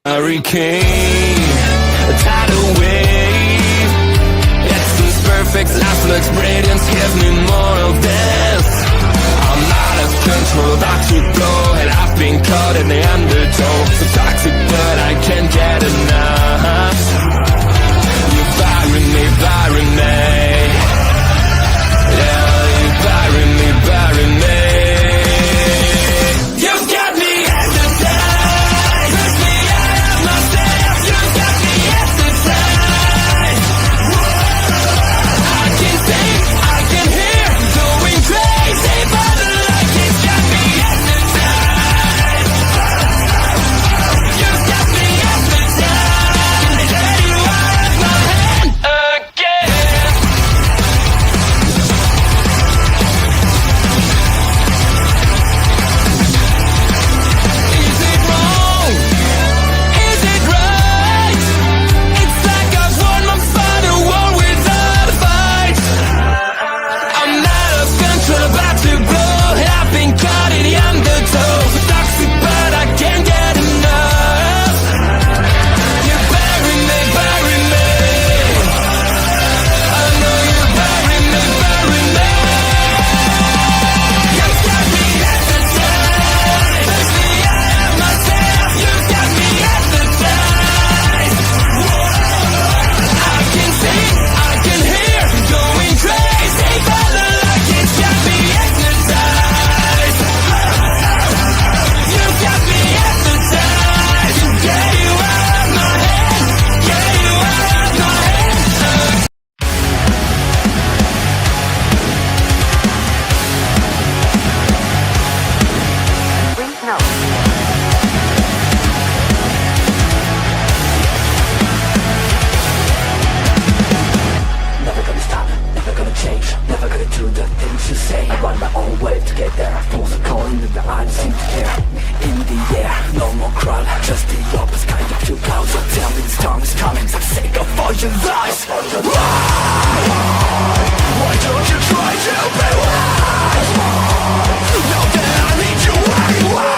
Hurricane, a tidal wave. Essence perfect, life looks brilliant. Give me more of this. I'm out of control, about to blow, and I've been caught in the undertow. So toxic, but I can't get enough. You're burying me, burying me. Yeah, you're burying me, burying me. You've got me hypnotized. Push me out of myself. You've got me hypnotized. I can see, I can hear, going crazy, but the light has got me hypnotized. You've got me hypnotized. Get you out of my head again. Is it wrong? Is it right? It's like I've won my final war without a fight. I'm out of control, about to blow, and I've been caught in the undertow. So toxic, but I can't get enough. You bury me, bury me. I know you bury me, bury me. You've got me hypnotized. Push me out of myself. You've got me hypnotized. I can see, I can hear, going crazy, but the light has got me hypnotized. You've got me hypnotized. Get you out of my head. Get you out of my head. Please note. Never gonna stop, never gonna change, never gonna do the things you say. I run my own way to get there. Pulls a coin in the eye, seem to care. In the air, no more crowd, just the opposite kind of two clouds. So tell me this time is coming, for the sake of all your lies. Why don't you try to be wise? Now that I need you, why?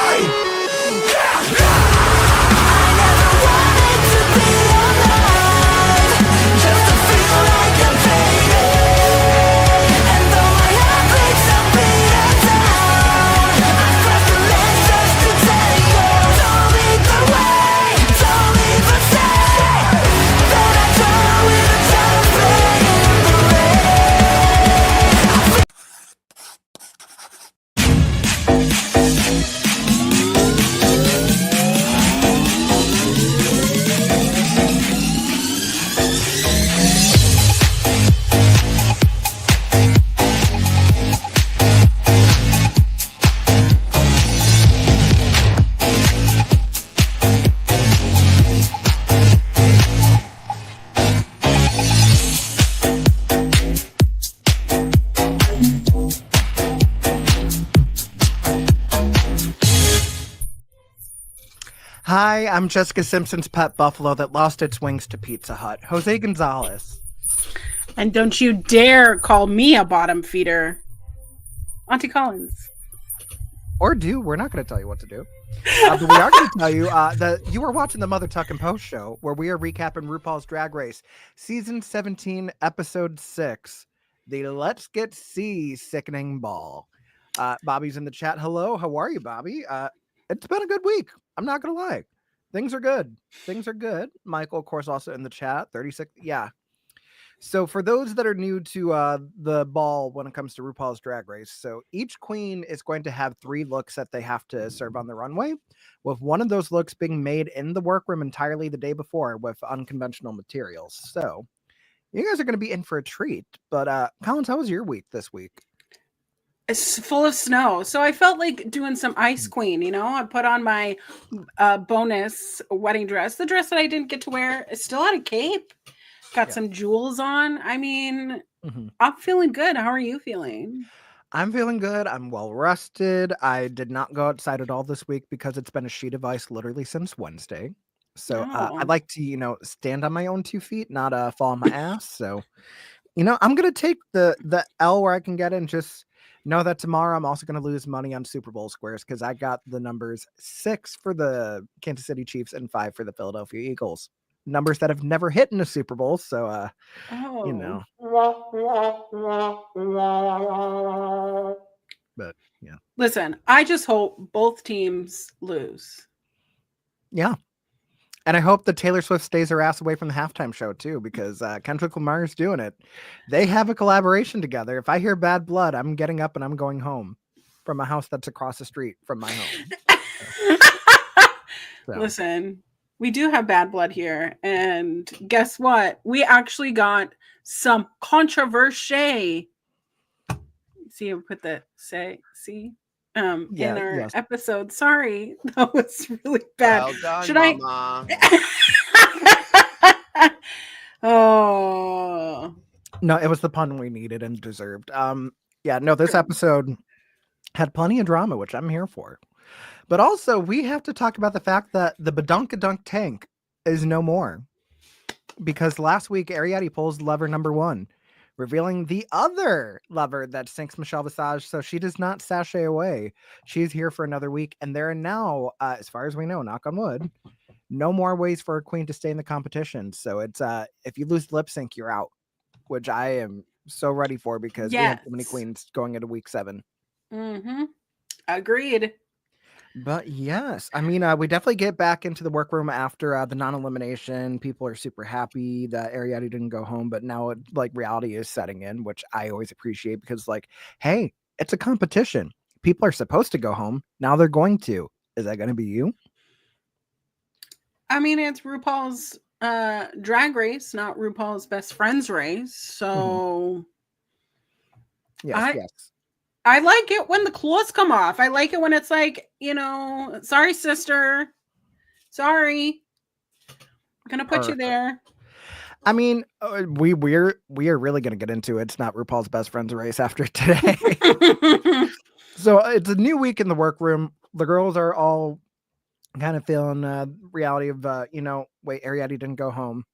Just to feel like I'm fading. And though my heart breaks, I'm beaten down. I've crossed the ledge just to tell you. Don't lead the way, don't even say that I go with a child playing in the rain. Hi, I'm Jessica Simpson's pet buffalo that lost its wings to Pizza Hut, Jose Gonzalez. And don't you dare call me a bottom feeder. Auntie Collins. Or do. We're not going to tell you what to do. But we are going to tell you that you are watching the Mother Tuck and Post show, where we are recapping RuPaul's Drag Race, Season 17, Episode 6, the Let's Get See Sickening Ball. Bobby's in the chat. Hello, how are you, Bobby? It's been a good week. I'm not going to lie. Things are good. Things are good. Michael, of course, also in the chat. 36. Yeah. So for those that are new to the ball when it comes to RuPaul's Drag Race, so each queen is going to have 3 looks that they have to serve on the runway, with one of those looks being made in the workroom entirely the day before with unconventional materials. So you guys are going to be in for a treat. But Collins, how was your week this week? It's full of snow. So I felt like doing some Ice Queen, you know? I put on my bonus wedding dress. The dress that I didn't get to wear. It still had a cape. Got some jewels on. I mean, I'm feeling good. How are you feeling? I'm feeling good. I'm well rested. I did not go outside at all this week because it's been a sheet of ice literally since Wednesday. So I like to, stand on my own 2 feet, not fall on my ass. So, I'm going to take the L where I can get in. Just Know that tomorrow I'm also going to lose money on Super Bowl squares because I got the numbers 6 for the Kansas City Chiefs and 5 for the Philadelphia Eagles. Numbers that have never hit in a Super Bowl. So, you know. But yeah. Listen, I just hope both teams lose. Yeah. And I hope that Taylor Swift stays her ass away from the halftime show too, because Kendrick Lamar's doing it. They have a collaboration together. If I hear Bad Blood, I'm getting up and I'm going home from a house that's across the street from my home. So. Listen, we do have Bad Blood here. And guess what? We actually got some controversy. See, we put the see in our episode. Sorry, that was really bad. Well done, Should Mama. Oh no, it was the pun we needed and deserved. This episode had plenty of drama, which I'm here for. But also, we have to talk about the fact that the Badunkadunk tank is no more. Because last week, Ariadne pulls lever number 1, revealing the other lever that sinks Michelle Visage, so she does not sashay away. She's here for another week, and there are now, as far as we know, knock on wood, no more ways for a queen to stay in the competition. So it's if you lose lip sync, you're out, which I am so ready for because we have so many queens going into week 7. Mm-hmm. Agreed. But yes, I mean, we definitely get back into the workroom after the non-elimination. People are super happy that Ariadne didn't go home, but now reality is setting in, which I always appreciate because hey, it's a competition. People are supposed to go home. Now they're going to. Is that going to be you? I mean, it's RuPaul's drag race, not RuPaul's best friends race. So yes. I like it when the clothes come off. I like it when it's sorry, sister. Sorry. I'm going to put you there. I mean, we are really going to get into it. It's not RuPaul's best friends race after today. So it's a new week in the workroom. The girls are all kind of feeling reality of, wait, Ariadne didn't go home.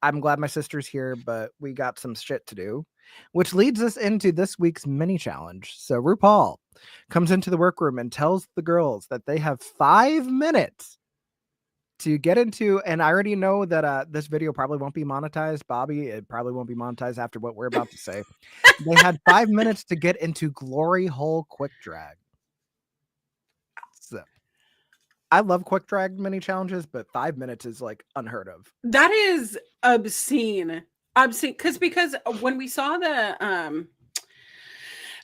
I'm glad my sister's here, but we got some shit to do, which leads us into this week's mini challenge. So RuPaul comes into the workroom and tells the girls that they have 5 minutes to get into, and I already know that this video probably won't be monetized. Bobby, it probably won't be monetized after what we're about to say. They had 5 minutes to get into glory hole quick drag. So I love quick drag mini challenges, but 5 minutes is unheard of. That is obscene. Because when we saw the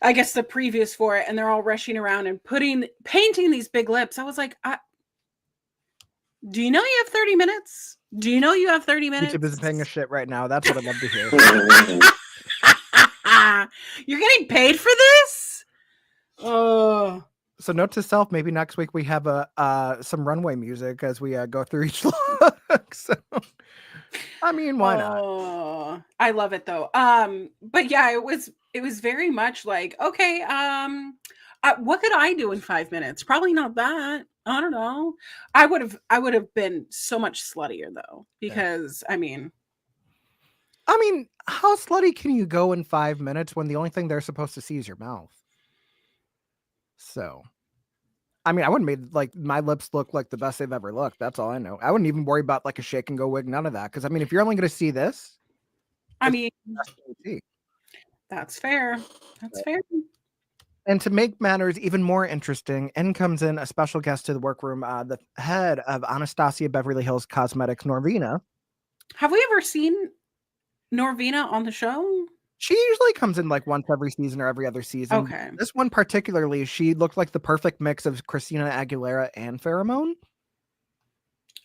I guess the previews for it, and they're all rushing around and painting these big lips, I was like, do you know you have 30 minutes? Do you know you have 30 minutes? YouTube isn't paying a shit right now. That's what I'd love to hear. You're getting paid for this? Oh. So note to self, maybe next week we have some runway music as we go through each look. So, I mean, why not? I love it though. But yeah, it was very much okay, what could I do in 5 minutes? Probably not that. I don't know. I would have been so much sluttier though, because I mean, how slutty can you go in 5 minutes when the only thing they're supposed to see is your mouth? So, I mean, I wouldn't make my lips look like the best they've ever looked. That's all I know. I wouldn't even worry about a shake and go wig, none of that. Because I mean, if you're only going to see this, that's fair. That's fair. And to make matters even more interesting, in comes in a special guest to the workroom, the head of Anastasia Beverly Hills Cosmetics, Norvina. Have we ever seen Norvina on the show? She usually comes in once every season or every other season. Okay. This one particularly, she looked like the perfect mix of Christina Aguilera and Pheromone.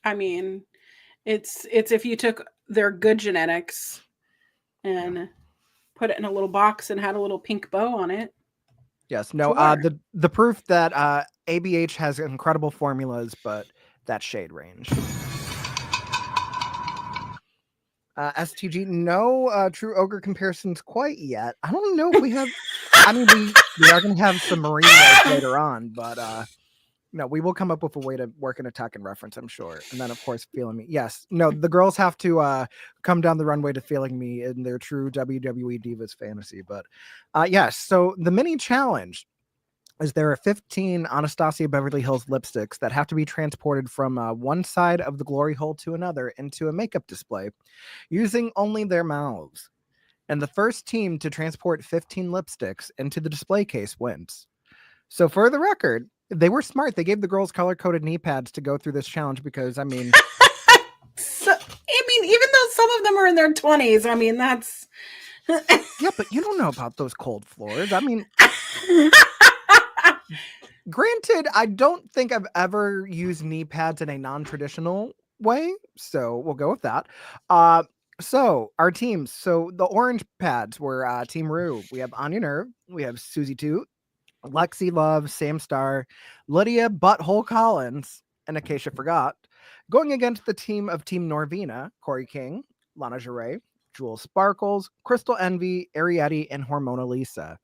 I mean, it's if you took their good genetics and put it in a little box and had a little pink bow on it. Yes. No, Sure. the proof that ABH has incredible formulas, but that shade range. STG, no true ogre comparisons quite yet. I don't know if we have. I mean, we are going to have some marine later on, but No, we will come up with a way to work an attack and reference, I'm sure. And then, of course, Feeling Me. Yes. No, the girls have to come down the runway to Feeling Me in their true WWE Divas fantasy. But yes, so the mini challenge is there are 15 Anastasia Beverly Hills lipsticks that have to be transported from one side of the glory hole to another into a makeup display using only their mouths. And the first team to transport 15 lipsticks into the display case wins. So for the record, they were smart. They gave the girls color-coded knee pads to go through this challenge because, I mean... So, I mean, even though some of them are in their 20s, I mean, that's... Yeah, but you don't know about those cold floors. I mean... Granted, I don't think I've ever used knee pads in a non-traditional way, so we'll go with that. So our teams. So the orange pads were Team Rue. We have Anya Nerve. We have Susie Toot, Lexi Love, Sam Starr, Lydia Butthole Collins, and Acacia Forgot. Going against the team of Team Norvina, Corey King, Lana Jarre, Jewel Sparkles, Crystal Envy, Ariete, and Hormona Lisa.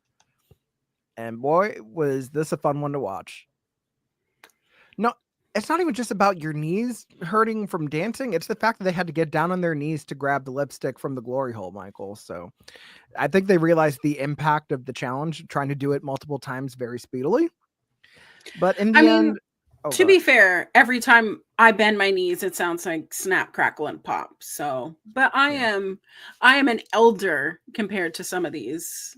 And boy, was this a fun one to watch. No, it's not even just about your knees hurting from dancing. It's the fact that they had to get down on their knees to grab the lipstick from the glory hole, Michael. So I think they realized the impact of the challenge, trying to do it multiple times very speedily. But in the end... to be fair, every time I bend my knees, it sounds like snap, crackle, and pop. So, but I am an elder compared to some of these.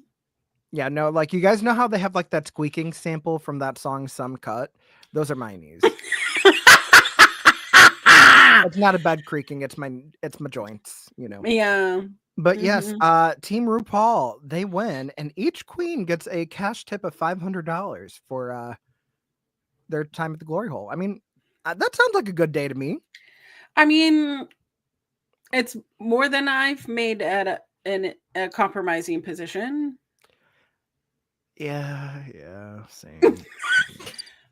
Yeah, no, like you guys know how they have like that squeaking sample from that song Some Cut? Those are my knees. It's not a bed creaking, it's my joints, you know. Yeah. But yes, Team RuPaul, they win, and each queen gets a cash tip of $500 for their time at the glory hole. I mean, that sounds like a good day to me. I mean, it's more than I've made at a compromising position. Yeah, same.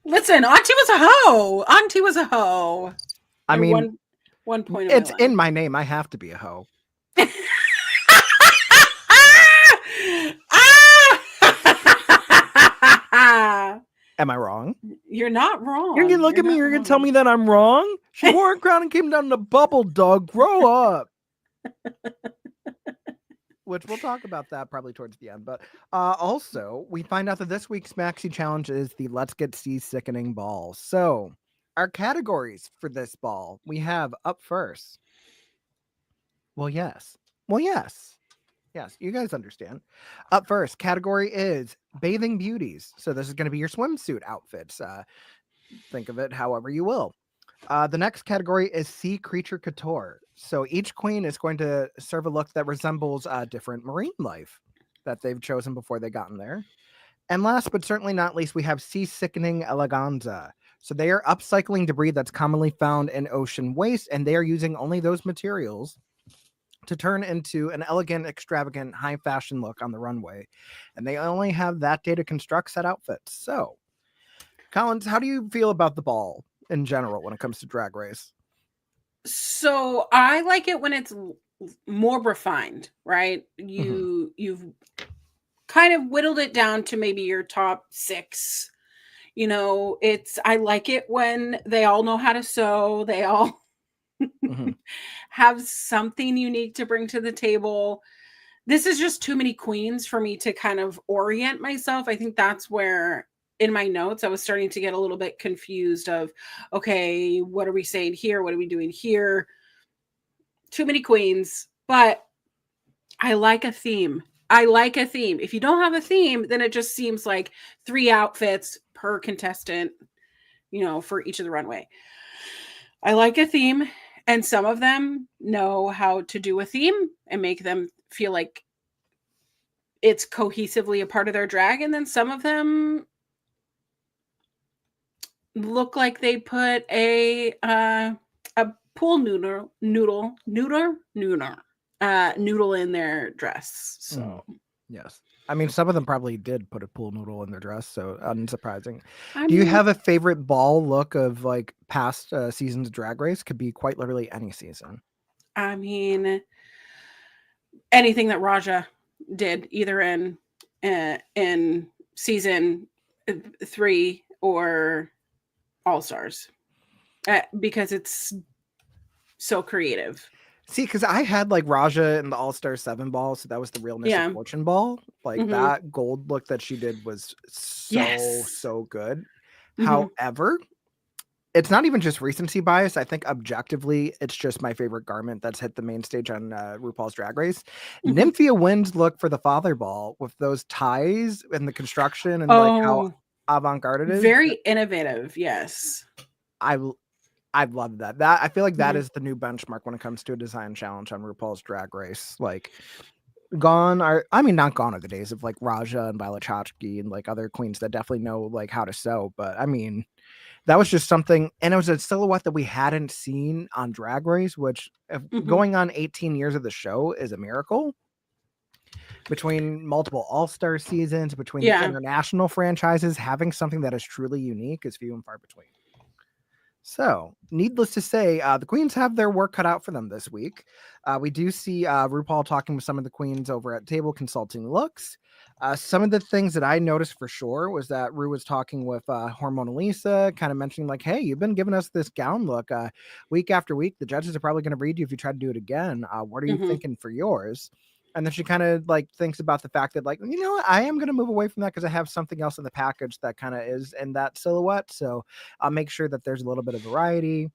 Listen, Auntie was a hoe. Auntie was a hoe. I At mean, one point it's of my life. in my name. I have to be a hoe. Am I wrong? You're not wrong. You're gonna look at me. You're gonna tell me that I'm wrong. She wore a crown and came down in a bubble, dog. Grow up. Which we'll talk about that probably towards the end. But also, we find out that this week's Maxi Challenge is the Let's Get Sickening Ball. So, our categories for this ball, we have up first. Well, yes. Yes, you guys understand. Up first, category is Bathing Beauties. So, this is going to be your swimsuit outfits. Think of it however you will. The next category is Sea Creature Couture. So each queen is going to serve a look that resembles different marine life that they've chosen before they got in there. And last but certainly not least, we have Sea Sickening Eleganza. So they are upcycling debris that's commonly found in ocean waste, and they are using only those materials to turn into an elegant, extravagant, high fashion look on the runway. And they only have that day to construct set outfits. So, Collins, how do you feel about the ball in general when it comes to Drag Race? So I like it when it's more refined, right? You've kind of whittled it down to maybe your top 6. You know, I like it when they all know how to sew. They all have something unique to bring to the table. This is just too many queens for me to kind of orient myself. I think that's where in my notes, I was starting to get a little bit confused of, okay, what are we saying here? What are we doing here? Too many queens, but I like a theme. If you don't have a theme, then it just seems like 3 outfits per contestant, you know, for each of the runway. I like a theme, and some of them know how to do a theme and make them feel like it's cohesively a part of their drag, and then some of them look like they put a pool noodle in their dress. So yes, I mean some of them probably did put a pool noodle in their dress, so unsurprising. Do you have a favorite ball look of like past seasons of Drag Race? Could be quite literally any season. I mean, anything that Raja did, either in season 3 or All Stars because it's so creative. See, because I had like Raja in the All-Star 7 ball, so that was the Realness Yeah. of Fortune ball. Like Mhm. that gold look that she did was Yes. so good. Mhm. However, it's not even just recency bias. I think objectively, it's just my favorite garment that's hit the main stage on RuPaul's Drag Race. Mhm. Nymphia Wynn's look for the father ball with those ties and the construction and like how Oh, avant-garde it is. very innovative. Yes. I love that. That I feel like that Mhm. is the new benchmark when it comes to a design challenge on RuPaul's Drag Race. Like not gone are the days of like Raja and Violet Chachki and like other queens that definitely know like how to sew. But I mean, that was just something, and it was a silhouette that we hadn't seen on Drag Race, which Mhm. going on 18 years of the show is a miracle. Between multiple All-Star seasons, between the Yeah. international franchises, having something that is truly unique is few and far between. So, needless to say, the queens have their work cut out for them this week. We do see RuPaul talking with some of the queens over at table consulting looks. Some of the things that I noticed for sure was that Ru was talking with Hormona Lisa, kind of mentioning like, hey, you've been giving us this gown look week after week. The judges are probably going to read you if you try to do it again. What are you Mhm. thinking for yours? And then she kind of like thinks about the fact that like, you know what, I am going to move away from that because I have something else in the package that kind of is in that silhouette. So I'll make sure that there's a little bit of variety.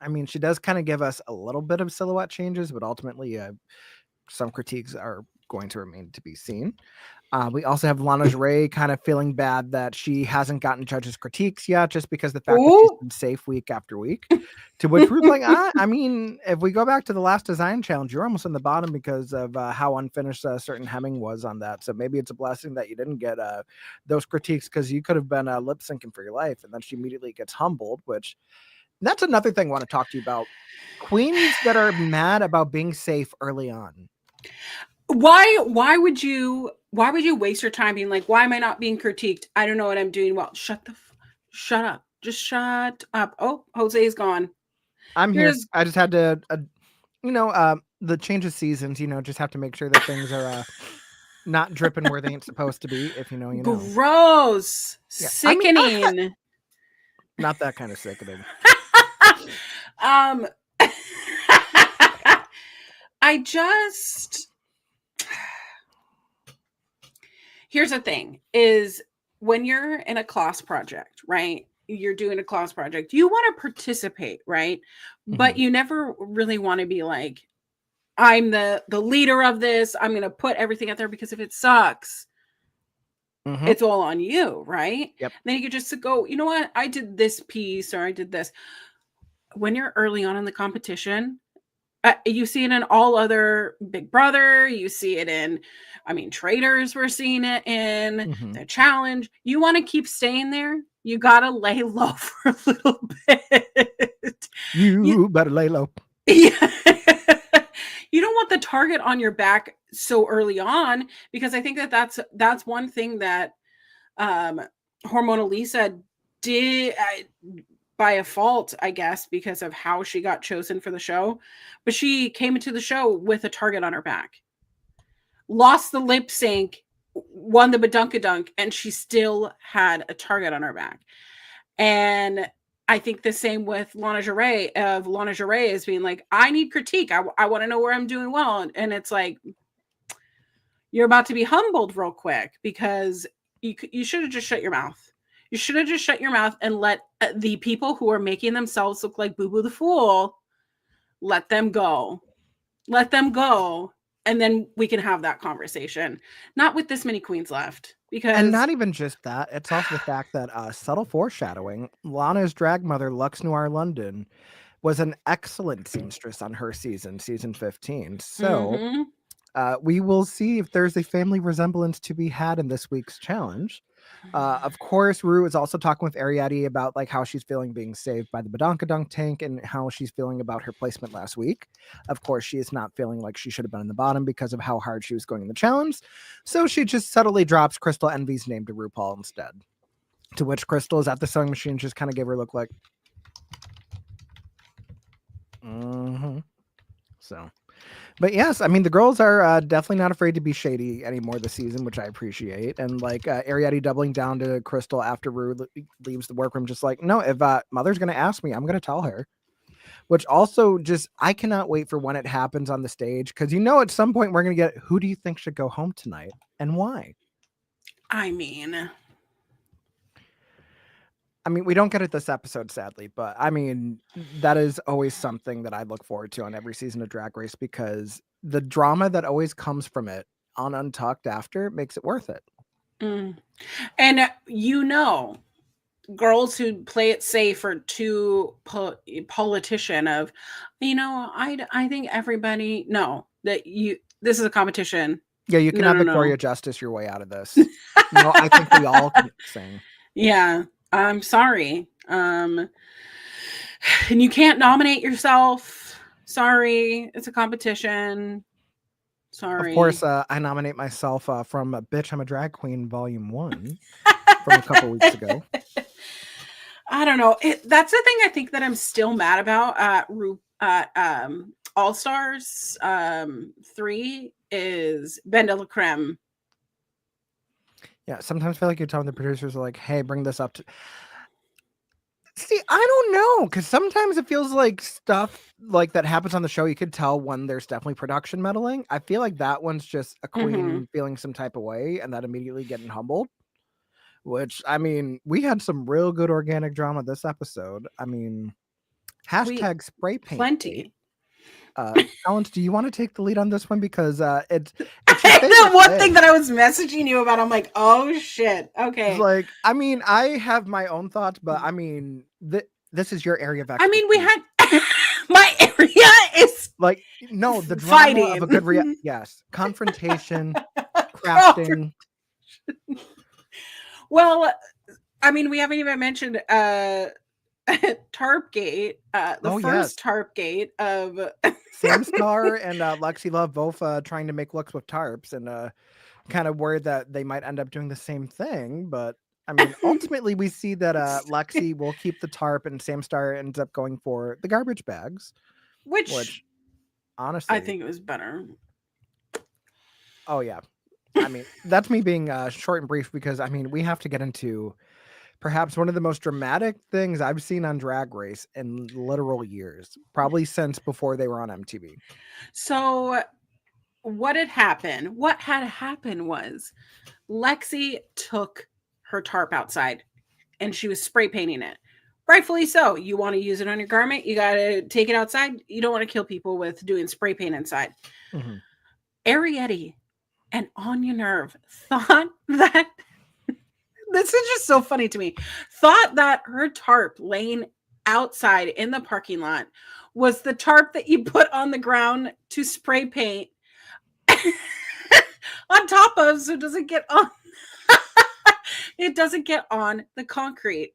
I mean, she does kind of give us a little bit of silhouette changes, but ultimately some critiques are going to remain to be seen. We also have Lana Ray kind of feeling bad that she hasn't gotten judges' critiques yet, just because the fact that she's Ooh. been safe week after week. To which Ruth's like, I mean, if we go back to the last design challenge, you're almost on the bottom because of how unfinished certain hemming was on that. So maybe it's a blessing that you didn't get those critiques because you could have been lip syncing for your life. And then she immediately gets humbled, which that's another thing I want to talk to you about. Queens that are mad about being safe early on. Why would you waste your time being like, why am I not being critiqued? I don't know what I'm doing well. Shut up. Just shut up. Oh, Jose is gone. I'm here. Here's I just had to, the change of seasons, just have to make sure that things are not dripping where they ain't supposed to be. If you know, you know. gross. Yeah. I mean, Sickening. not that kind of sickening. um I just here's the thing is when you're in a class project, right? You're doing a class project, you want to participate, right? But Mhm. you never really want to be like, I'm the leader of this. I'm going to put everything out there because if it sucks, Mhm. it's all on you, right? Yep. Then you could just go, you know what? I did this piece or I did this. When you're early on in the competition, you see it in all other Big Brother. You see it in, I mean, Traders. We're seeing it in Mhm. the challenge. You want to keep staying there. You gotta lay low for a little bit. You better lay low. Yeah. You don't want the target on your back so early on because I think that that's one thing that Hormona Lisa did by a fault, I guess, because of how she got chosen for the show. But she came into the show with a target on her back, lost the lip sync, won the badunkadunk, and she still had a target on her back. And I think the same with Lana Jarre is being like, I need critique. I want to know where I'm doing well. And it's like, you're about to be humbled real quick because you should have just shut your mouth. You should have just shut your mouth and let the people who are making themselves look like Boo Boo the Fool, let them go. Let them go. And then we can have that conversation. Not with this many queens left. Because And not even just that. It's also the fact that subtle foreshadowing. Lana's drag mother, Lux Noir London, was an excellent seamstress on her season 15. So Mhm. we will see if there's a family resemblance to be had in this week's challenge. Of course, Rue is also talking with Ariadne about like how she's feeling being saved by the Badonkadunk tank and how she's feeling about her placement last week. Of course, she is not feeling like she should have been in the bottom because of how hard she was going in the challenge. So she just subtly drops Crystal Envy's name to RuPaul instead. To which Crystal is at the sewing machine, just kind of gave her a look like, So But yes, I mean the girls are definitely not afraid to be shady anymore this season, which I appreciate. And like Ariadne doubling down to Crystal after Rue leaves the workroom, just like, no, if Mother's gonna ask me, I'm gonna tell her. Which also just I cannot wait for when it happens on the stage, because at some point we're gonna get, who do you think should go home tonight and why? I mean, we don't get it this episode, sadly, but I mean, that is always something that I look forward to on every season of Drag Race, because the drama that always comes from it on Untucked after makes it worth it. and girls who play it safe are too politician of, I think everybody this is a competition. Yeah, you cannot Victoria Justice your way out of this. I think we all can sing. Yeah, I'm sorry. And you can't nominate yourself. Sorry, it's a competition. Sorry. Of course, I nominate myself from Bitch, I'm a Drag Queen Volume 1 from a couple weeks ago. I don't know. That's the thing I think that I'm still mad about All Stars 3 is Ben de la Creme. Yeah, sometimes I feel like you're telling the producers, like, hey, bring this up to... See, I don't know, because sometimes it feels like stuff like that happens on the show, you could tell when there's definitely production meddling. I feel like that one's just a queen feeling some type of way and that immediately getting humbled. Which, we had some real good organic drama this episode. Hashtag spray paint. Plenty. Collins, do you want to take the lead on this one? Because it's the one thing that I was messaging you about. I'm like, oh shit. Okay. It's like, I have my own thoughts, but this is your area of expertise. We had my area is like, no, the drama fighting. Of a good yes, confrontation, crafting. Well, we haven't even mentioned Tarpgate, first Tarpgate of Samstar and Lexi Love both trying to make looks with tarps, and kind of worried that they might end up doing the same thing. But ultimately we see that Lexi will keep the tarp and Samstar ends up going for the garbage bags, which honestly I think it was better. Oh yeah. That's me being short and brief, because we have to get into perhaps one of the most dramatic things I've seen on Drag Race in literal years, probably since before they were on MTV. So what had happened was Lexi took her tarp outside and she was spray painting it. Rightfully so. You want to use it on your garment, you got to take it outside. You don't want to kill people with doing spray paint inside. Ariadne and Anya Nerve thought that this is just so funny to me. Thought that her tarp laying outside in the parking lot was the tarp that you put on the ground to spray paint on top of, so it doesn't get on. It doesn't get on the concrete.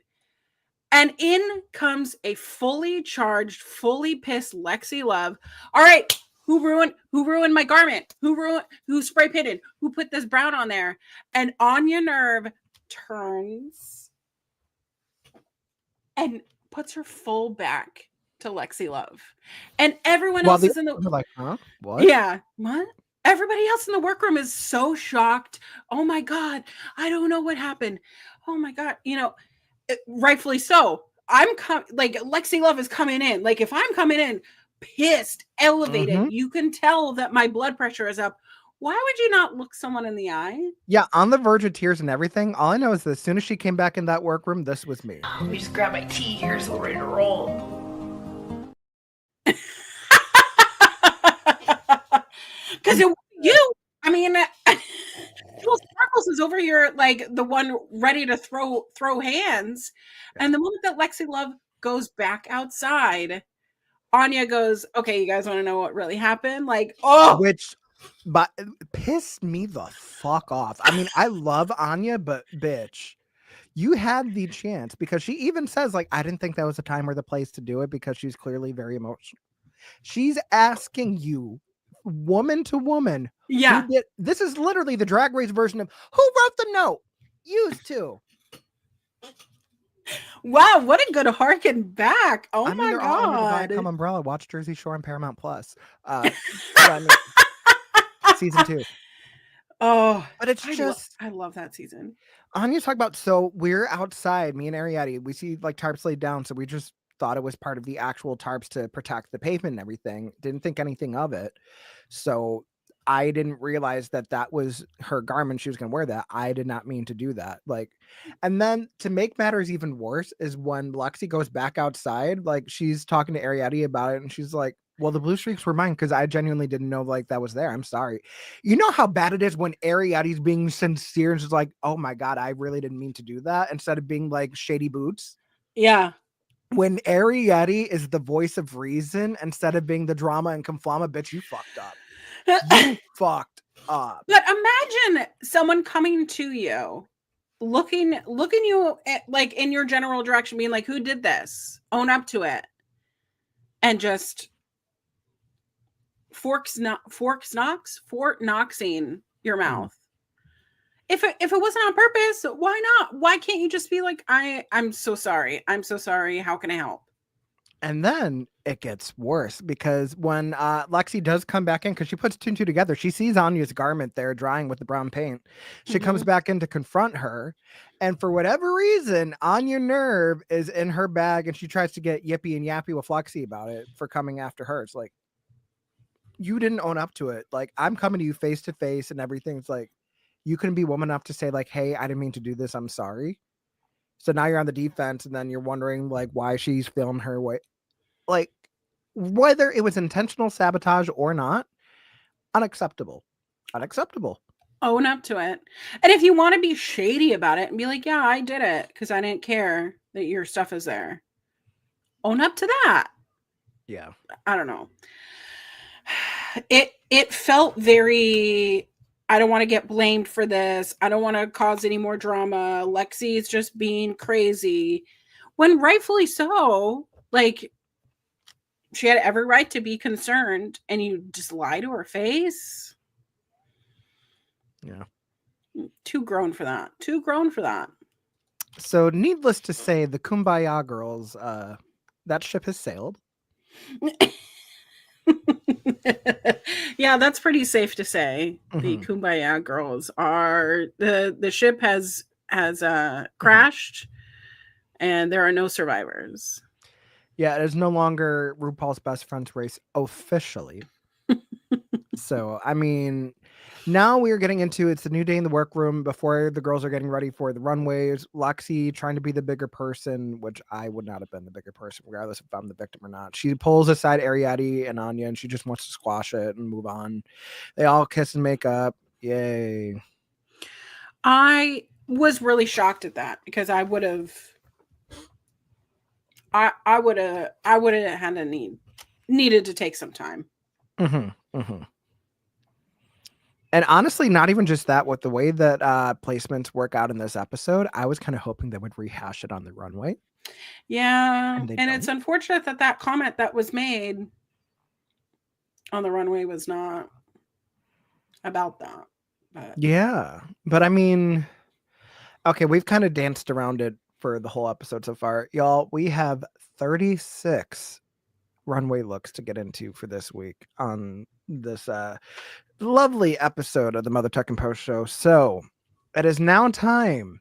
And in comes a fully charged, fully pissed Lexi Love. All right. Who ruined my garment? Who spray painted? Who put this brown on there? And Anya Nerve turns and puts her full back to Lexi Love. And everyone else is in the like, huh? What? Yeah. What? Everybody else in the workroom is so shocked. Oh my God. I don't know what happened. Oh my God. Rightfully so. Like Lexi Love is coming in. Like if I'm coming in pissed, elevated, you can tell that my blood pressure is up. Why would you not look someone in the eye? Yeah, on the verge of tears and everything. All I know is that as soon as she came back in that workroom, this was me. Let me just grab my tea here so we're ready to roll. Because Sparkles is over here like the one ready to throw hands. And the moment that Lexi Love goes back outside, Anya goes, okay, you guys want to know what really happened? Like, but pissed me the fuck off. I love Anya, but bitch, you had the chance, because she even says, like, I didn't think that was the time or the place to do it, because she's clearly very emotional. She's asking you, woman to woman. Yeah. This is literally the Drag Race version of who wrote the note? Used to. Wow, what a good harken back. Oh I mean, my they're all under the god. Viacom umbrella. Watch Jersey Shore and Paramount Plus. So I mean, season 2. Oh, But it's just I love that season. Anya talk about, so we're outside, me and Ariadne, we see like tarps laid down, so we just thought it was part of the actual tarps to protect the pavement and everything. Didn't think anything of it. So I didn't realize that that was her garment. She was going to wear that. I did not mean to do that. Like, and then to make matters even worse is when Lexi goes back outside, like she's talking to Ariadne about it, and she's like, well, the blue streaks were mine because I genuinely didn't know like that was there. I'm sorry. You know how bad it is when Ariadne's being sincere and she's like, oh my God, I really didn't mean to do that, instead of being like shady boots. Yeah. When Ariadne is the voice of reason instead of being the drama and conflama, bitch, you fucked up. You fucked up. But imagine someone coming to you, looking you at, like in your general direction, being like, who did this? Own up to it. And just Fort Knoxing your mouth. If it wasn't on purpose, why not? Why can't you just be like, I'm so sorry. I'm so sorry. How can I help? And then it gets worse because when Lexi does come back in, because she puts two and two together, she sees Anya's garment there drying with the brown paint. She comes back in to confront her. And for whatever reason, Anya Nerve is in her bag and she tries to get yippy and yappy with Lexi about it for coming after her. It's like, you didn't own up to it. Like, I'm coming to you face to face and everything's like, you couldn't be woman enough to say like, hey, I didn't mean to do this. I'm sorry. So now you're on the defense and then you're wondering like why she's feeling her way. Like, whether it was intentional sabotage or not, unacceptable. Unacceptable. Own up to it. And if you want to be shady about it and be like, yeah, I did it because I didn't care that your stuff is there, own up to that. Yeah. I don't know. It felt very, I don't want to get blamed for this. I don't want to cause any more drama. Lexi is just being crazy. When rightfully so, like, she had every right to be concerned, and you just lie to her face. Yeah. Too grown for that. Too grown for that. So needless to say, the Kumbaya girls, that ship has sailed. Yeah, that's pretty safe to say. The Kumbaya girls are, the ship has crashed, and there are no survivors. Yeah, it is no longer RuPaul's Best Friends race officially. So, I mean, now we are getting into, it's a new day in the workroom before the girls are getting ready for the runways. Lexi trying to be the bigger person, which I would not have been the bigger person, regardless if I'm the victim or not. She pulls aside Ariadne and Anya, and she just wants to squash it and move on. They all kiss and make up. Yay. I was really shocked at that because I would have had a needed to take some time. And honestly, not even just that, with the way that placements work out in this episode, I was kind of hoping they would rehash it on the runway. Yeah, And they and it's unfortunate that comment that was made on the runway was not about that. But yeah, but I mean, okay, we've kind of danced around it for the whole episode so far. Y'all, we have 36 runway looks to get into for this week on this lovely episode of the Mother Tuck and Post show. So it is now time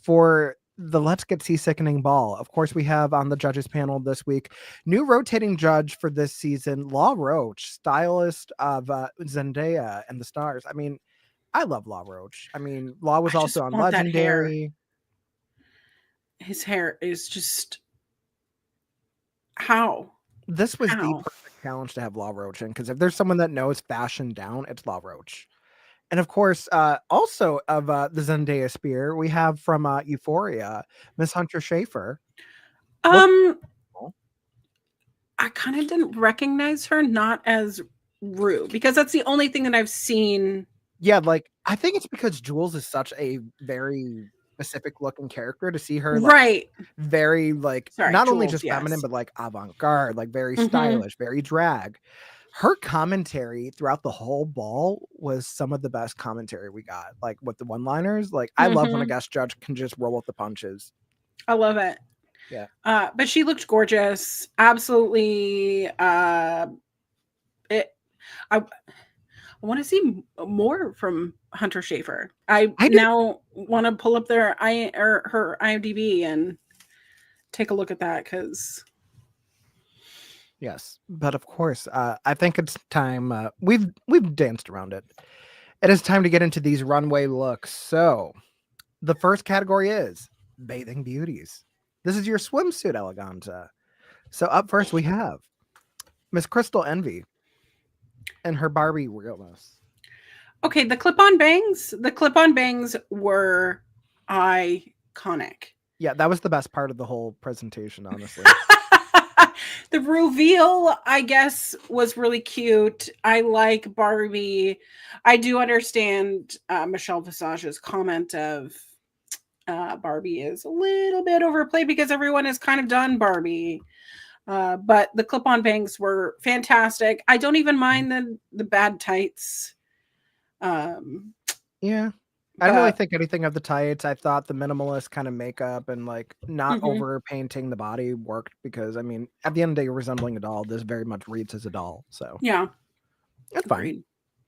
for the Let's Get Sickening ball. Of course, we have on the judges panel this week, new rotating judge for this season, Law Roach, stylist of Zendaya and the Stars. I mean, I love Law Roach. I mean, Law was also on Legendary. His hair is just, how? This was the perfect challenge to have Law Roach in, because if there's someone that knows fashion down, it's Law Roach. And of course, also of the Zendaya spear, we have from Euphoria, Miss Hunter Schafer. I kind of didn't recognize her, not as Rue, because that's the only thing that I've seen. Yeah, like, I think it's because Jules is such a very specific looking character, to see her like, right, very like, sorry, not Jules, only just feminine, but like avant-garde, like very stylish, very drag. Her commentary throughout the whole ball was some of the best commentary we got, like with the one-liners. Like, I love when a guest judge can just roll with the punches. I love it. Yeah. But she looked gorgeous. Absolutely. I want to see more from Hunter Schafer. I I do. now want to pull up her IMDb and take a look at that because Yes, but of course, I think it's time. We've danced around it. It is time to get into these runway looks. So, the first category is bathing beauties. This is your swimsuit eleganza. So up first we have Miss Crystal Envy and her Barbie realness. okay, the clip-on bangs. The clip-on bangs were iconic. Yeah, that was the best part of the whole presentation, honestly. The reveal, I guess, was really cute. I like Barbie. I do understand Michelle Visage's comment of Barbie is a little bit overplayed because everyone has kind of done Barbie. But the clip-on bangs were fantastic. I don't even mind the bad tights. Yeah. I didn't really But think anything of the tights. I thought the minimalist kind of makeup and like not Mhm. over painting the body worked because I mean, at the end of the day, you're resembling a doll. This very much reads as a doll. So yeah, it's fine.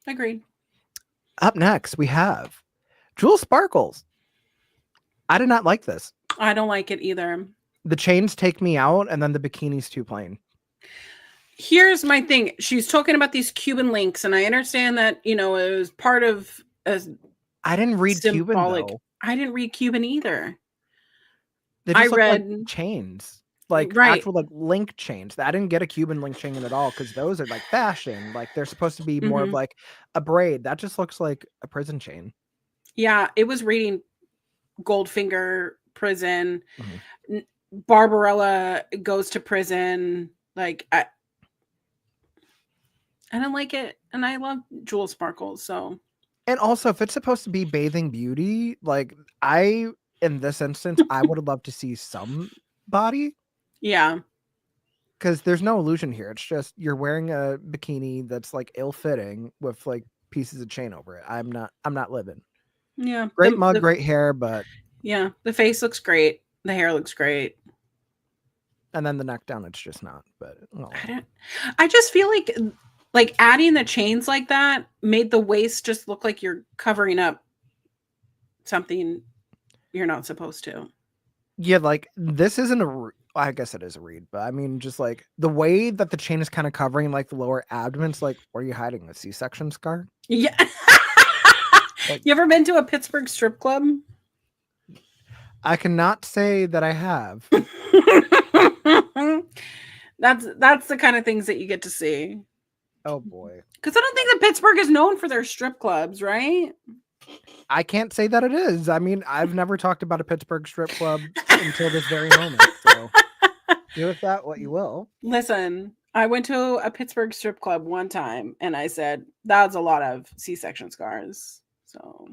agreed. Up next, we have Jewel Sparkles. I did not like this. I don't like it either. The chains take me out, and then the bikini's too plain. Here's my thing. She's talking about these Cuban links, and I understand that, it was part of a I didn't read Cuban symbolic. though. I didn't read Cuban either. They just I look like read chains, like right. actual like link chains. I didn't get a Cuban link chain at all because those are like fashion. Like they're supposed to be more of Mhm. like a braid. That just looks like a prison chain. Yeah, it was reading Goldfinger prison. Mhm. Barbarella goes to prison. Like I don't like it, and I love Jewel Sparkles. So And also, if it's supposed to be bathing beauty, like in this instance, I would have loved to see some body. yeah, Because there's no illusion here. It's just you're wearing a bikini that's like ill-fitting with like pieces of chain over it. I'm not living. yeah. Great mug, great hair, but Yeah, the face looks great. The hair looks great. and then the neck down, it's just not. But I just feel like adding the chains like that made the waist just look like you're covering up something you're not supposed to. yeah, like this isn't I guess it is a read, but I mean, just like the way that the chain is kind of covering like the lower abdomen's like, what are you hiding? A C-section scar? Yeah. Like, you ever been to a Pittsburgh strip club? I cannot say that I have. That's the kind of things that you get to see. Oh boy. Because I don't think that Pittsburgh is known for their strip clubs, right? I can't say that it is. I mean, I've never talked about a Pittsburgh strip club until this very moment. So do with that what you will. Listen, I went to a Pittsburgh strip club one time and I said, that's a lot of C-section scars. So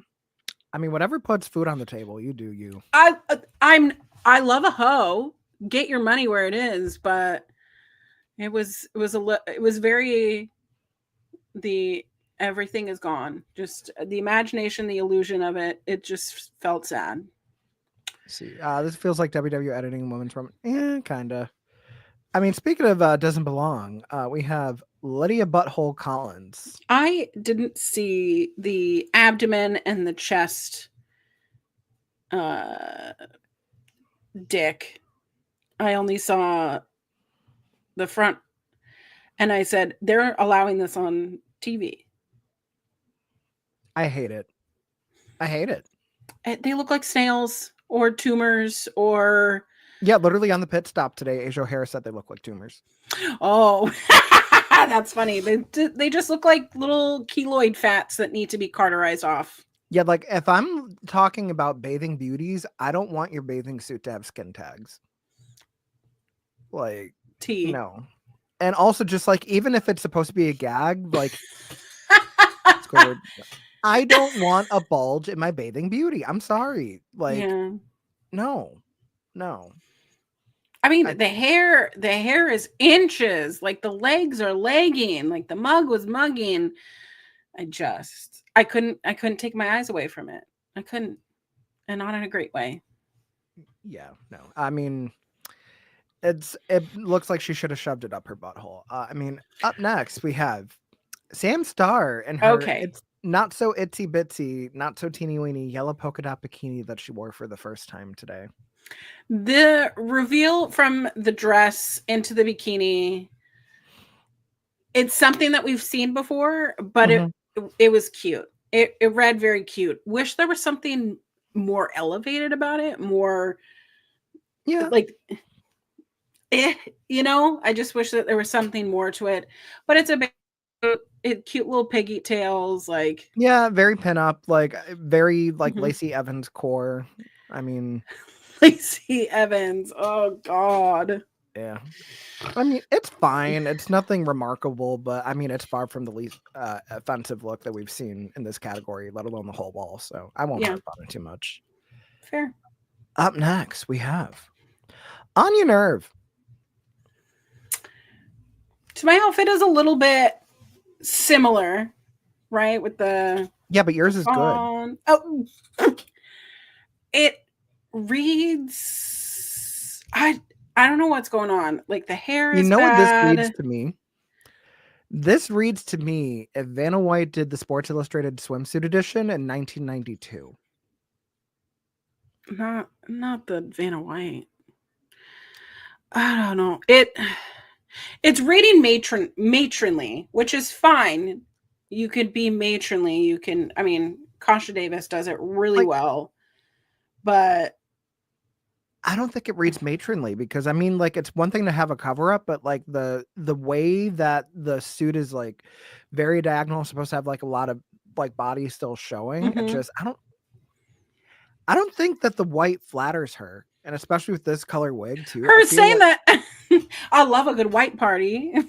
I mean, whatever puts food on the table, you do you. I love a hoe. Get your money where it is, but it was very everything is gone. Just the imagination, the illusion of it. It just felt sad. See, this feels like WW editing women's room. Yeah, kinda. I mean, speaking of doesn't belong, we have Lydia Butthole Collins. I didn't see the abdomen and the chest dick. I only saw the front, and I said, they're allowing this on TV. I hate it. I hate it. They look like snails or tumors or... Yeah, literally on the pit stop today, Asia O'Hara said they look like tumors. Oh, that's funny. They just look like little keloid fats that need to be cauterized off. Yeah, like if I'm talking about bathing beauties, I don't want your bathing suit to have skin tags. Like, no. And also just like, even if it's supposed to be a gag, like, I don't want a bulge in my bathing beauty. I'm sorry. Like, no. I mean, the hair is inches. Like the legs are legging. Like the mug was mugging. I couldn't take my eyes away from it. I couldn't, and not in a great way. Yeah, no. I mean, it looks like she should have shoved it up her butthole. I mean, up next we have Sam Starr and her Okay. it's not so itsy bitsy, not so teeny weeny yellow polka dot bikini that she wore for the first time today. The reveal from the dress into the bikini, it's something that we've seen before, but it was cute. It read very cute. Wish there was something more elevated about it, more Yeah. like you know, I just wish that there was something more to it. But it's a big cute little piggy tails, like Yeah, very pinup, like very like Mhm. Lacey Evans core. I mean, Lacey Evans. Oh God. yeah. I mean, it's fine. It's nothing remarkable, but I mean, it's far from the least offensive look that we've seen in this category, let alone the whole wall. So I won't Yeah. harp on it too much. Fair. Up next, we have Anya Nerve. So my outfit is a little bit similar, right? With the Yeah, but yours is good. Oh, it reads. I don't know what's going on. Like the hair You is know what this bad. reads to me? This reads to me if Vanna White did the Sports Illustrated swimsuit edition in 1992. Not the Vanna White. I don't know. It's reading matronly, which is fine. You could be matronly. You can. I mean, Kasha Davis does it really Like- well, but I don't think it reads matronly because I mean, like, it's one thing to have a cover up, but like the way that the suit is like very diagonal, supposed to have like a lot of like body still showing. It Mhm. just I don't think that the white flatters her, and especially with this color wig too. her I feel saying like- that I love a good white party. What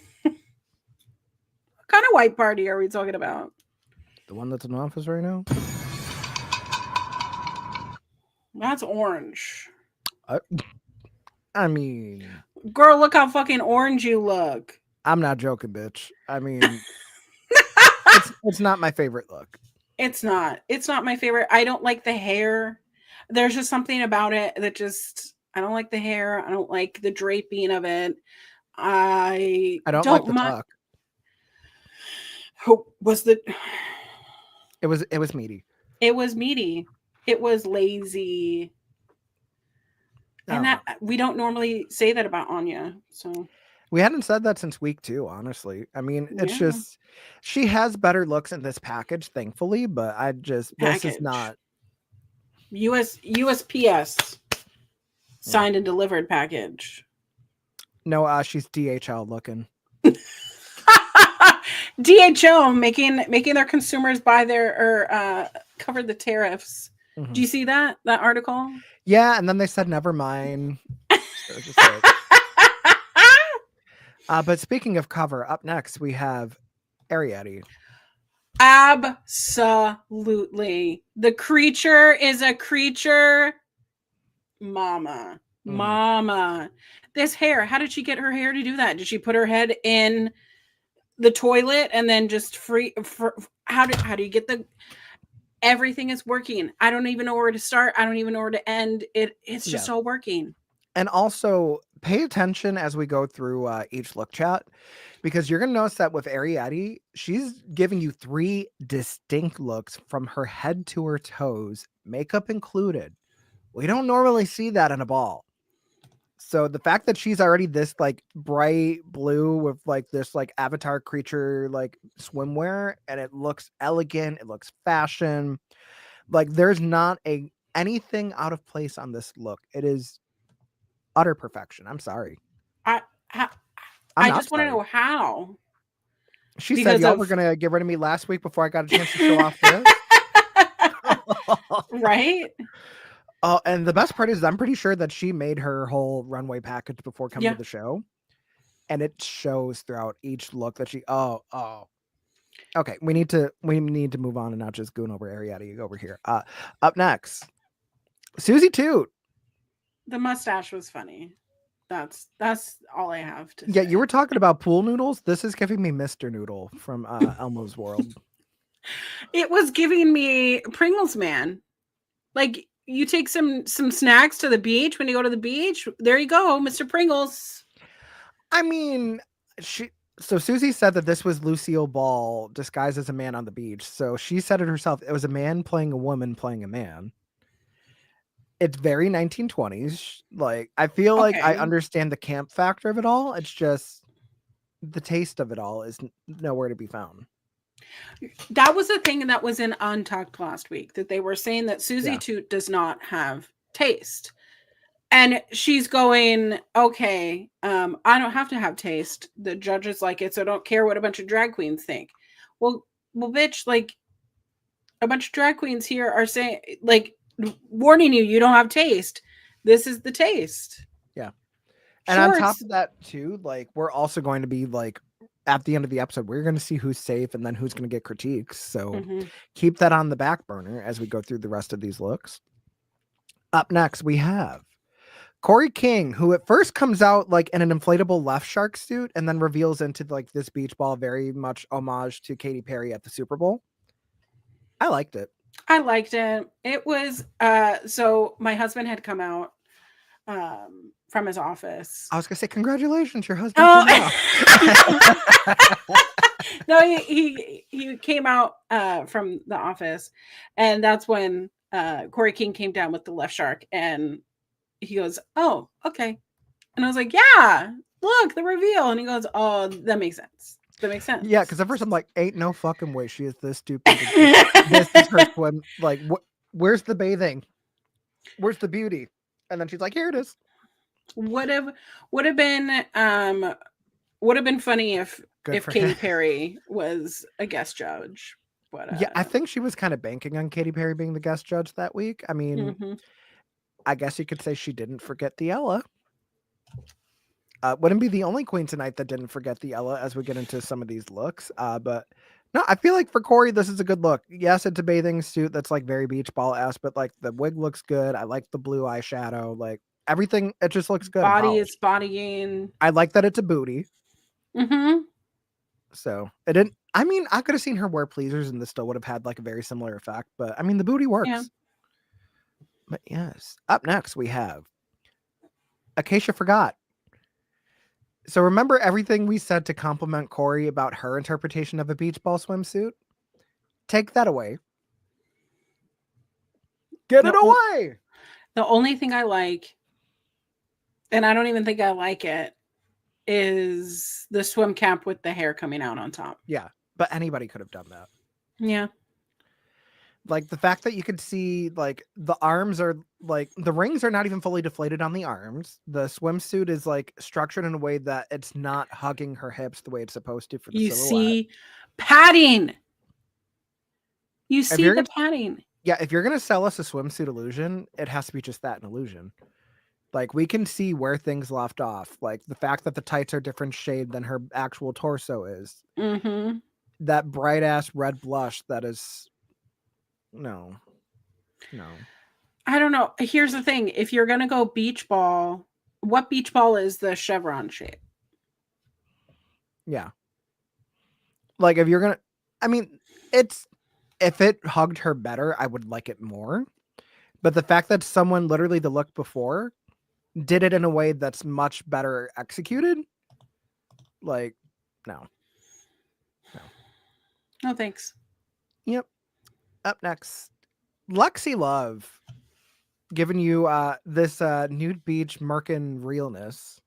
kind of white party are we talking about? the one that's in office right now. That's orange. I mean, Girl, look how fucking orange you look. I'm not joking, bitch. I mean, it's not my favorite look. It's not. It's not my favorite. I don't like the hair. There's just something about it that just I don't like the hair. I don't like the draping of it. I don't like the mi- tuck. Who was the It was meaty. It was meaty. It was lazy. And Oh. that we don't normally say that about Anya. So We hadn't said that since week 2, honestly. I mean, it's Yeah. just she has better looks in this package, thankfully, but this Package. is not. USPS signed and delivered package. No, she's DHL looking. DHL making their consumers buy their or cover the tariffs. Mhm. Do you see that article? Yeah, and then they said never mind. So it's just like- but speaking of cover, up next we have Ariadne. Absolutely. The creature is a creature. Mama. Mm. Mama. This hair, how did she get her hair to do that? Did she put her head in the toilet and then just how do you get the everything is working? I don't even know where to start. I don't even know where to end. It's just all working. And also pay attention as we go through each look chat, because you're going to notice that with Ariadne, she's giving you 3 distinct looks from her head to her toes, makeup included. We don't normally see that in a ball. So the fact that she's already this like bright blue with like this like avatar creature like swimwear, and it looks elegant, it looks fashion, like there's not anything out of place on this look. It is utter perfection. I'm sorry. I just want to know how. She because said y'all of- were gonna get rid of me last week before I got a chance to show off this. Right? Oh, and the best part is I'm pretty sure that she made her whole runway package before coming Yeah. to the show. And it shows throughout each look that she okay, we need to move on and not just goon over Ariadne over here. Up next, Susie Toot. The mustache was funny. That's all I have to Yeah, say. you were talking about pool noodles. This is giving me Mr. Noodle from Elmo's World. It was giving me Pringles Man. Like you take some snacks to the beach when you go to the beach. There you go, Mr. Pringles. I mean, so Susie said that this was Lucille Ball disguised as a man on the beach. So she said it herself. It was a man playing a woman playing a man. It's very 1920s. Like, I feel like I Okay. understand the camp factor of it all. It's just the taste of it all is nowhere to be found. That was the thing that was in Untucked last week, that they were saying that Susie Yeah. Toot does not have taste. And she's going, okay, I don't have to have taste. The judges like it, so I don't care what a bunch of drag queens think. Well, bitch, like a bunch of drag queens here are saying, like, warning you, you don't have taste. This is the taste. Yeah. And on top Shorts. of that, too, like, we're also going to be like, at the end of the episode, we're going to see who's safe and then who's going to get critiques. So Mhm. keep that on the back burner as we go through the rest of these looks. Up next, we have Corey King, who at first comes out like in an inflatable left shark suit and then reveals into like this beach ball, very much homage to Katy Perry at the Super Bowl. I liked it. I liked it. It was so my husband had come out from his office. I was gonna say congratulations, your husband came out. No, he came out from the office, and that's when Corey King came down with the left shark, and he goes, "Oh, okay," and I was like, "Yeah, look, the reveal," and he goes, "Oh, that makes sense. That makes sense." Yeah, because at first I'm like, ain't no fucking way she is this stupid. This is her swim. Like, where's the bathing? Where's the beauty? And then she's like, here it is. would have been funny if Good for Katy him. Perry was a guest judge. But Yeah, I think she was kind of banking on Katy Perry being the guest judge that week. I mean, mhm. I guess you could say she didn't forget the Ella. Wouldn't be the only queen tonight that didn't forget the Ella as we get into some of these looks. But no, I feel like for Corey, this is a good look. Yes, it's a bathing suit that's like very beach ball-esque, but like the wig looks good. I like the blue eyeshadow. Like everything, it just looks good. and Body polished. is bodying. I like that it's a booty. Mm-hmm. So it didn't. I mean, I could have seen her wear pleasers and this still would have had like a very similar effect. But I mean, the booty works. Yeah. But yes, up next we have Acacia Forgot. So remember everything we said to compliment Corey about her interpretation of a beach ball swimsuit? Take that away. Get it away. The only thing I like, and I don't even think I like it, is the swim cap with the hair coming out on top. Yeah, but anybody could have done that. Yeah. Like the fact that you could see like the arms are like the rings are not even fully deflated on the arms. The swimsuit is like structured in a way that it's not hugging her hips the way it's supposed to for the You silhouette. see padding. You see you're the gonna- padding. Yeah, if you're gonna sell us a swimsuit illusion, it has to be just that, an illusion. Like we can see where things left off. Like the fact that the tights are different shade than her actual torso is. Mm-hmm. That bright ass red blush that is no. I don't know. Here's the thing. If you're gonna go beach ball, what beach ball is the chevron shape? Yeah. Like if you're gonna I mean, it's if it hugged her better, I would like it more. But the fact that someone literally the look before did it in a way that's much better executed, like, no. No thanks. Yep. Up next, Lexi Love giving you this nude beach Merkin realness.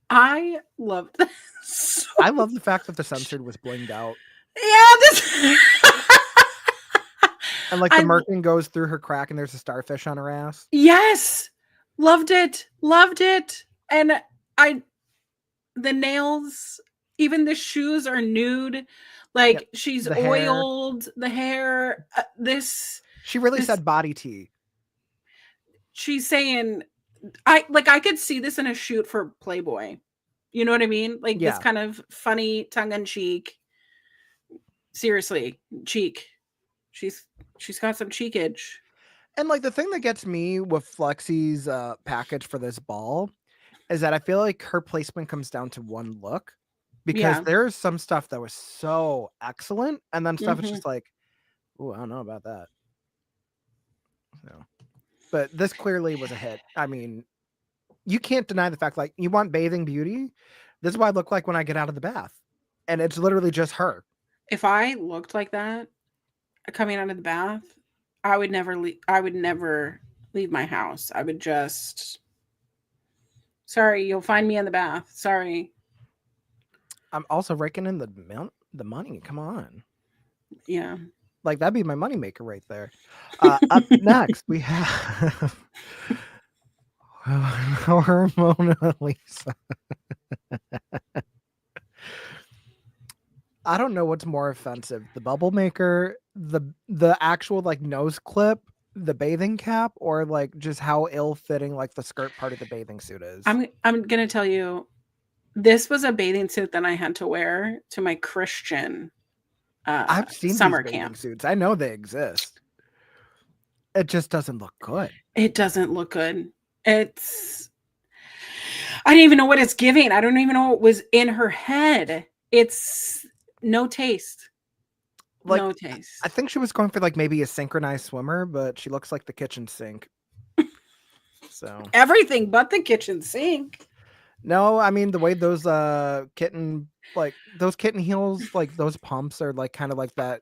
I love this. I love the fact that the censored was blinged out. Yeah, this And like the I- Merkin goes through her crack and there's a starfish on her ass. Yes. Loved it. And the nails, even the shoes are nude. Like Yep, she's the hair. oiled, the hair. She really This- said body tea. She's saying, I could see this in a shoot for Playboy. You know what I mean? Like Yeah. this kind of funny, tongue in cheek. Seriously, cheek. She's got some cheekage. And like the thing that gets me with Lexi's package for this ball is that I feel like her placement comes down to one look because Yeah. there's some stuff that was so excellent and then stuff is Mhm. just like, oh, I don't know about that. So, but this clearly was a hit. I mean, you can't deny the fact, like, you want bathing beauty. This is what I look like when I get out of the bath. And it's literally just her. If I looked like that coming out of the bath, I would never leave my house. I would just, sorry, you'll find me in the bath. Sorry. I'm also raking in the money. Come on. Yeah. Like, that'd be my moneymaker right there. Up next, we have Hormona Lisa. I don't know what's more offensive, the bubble maker, the actual like nose clip, the bathing cap, or like just how ill-fitting like the skirt part of the bathing suit is. I'm gonna tell you, this was a bathing suit that I had to wear to my Christian I've seen summer these bathing camp. suits. I know they exist. It just doesn't look good. It doesn't look good. It's, I don't even know what it's giving. I don't even know what was in her head. It's no taste. Like, no taste. I think she was going for like maybe a synchronized swimmer, but she looks like the kitchen sink. So Everything but the kitchen sink. no, I mean the way those kitten heels, like those pumps are like kind of like that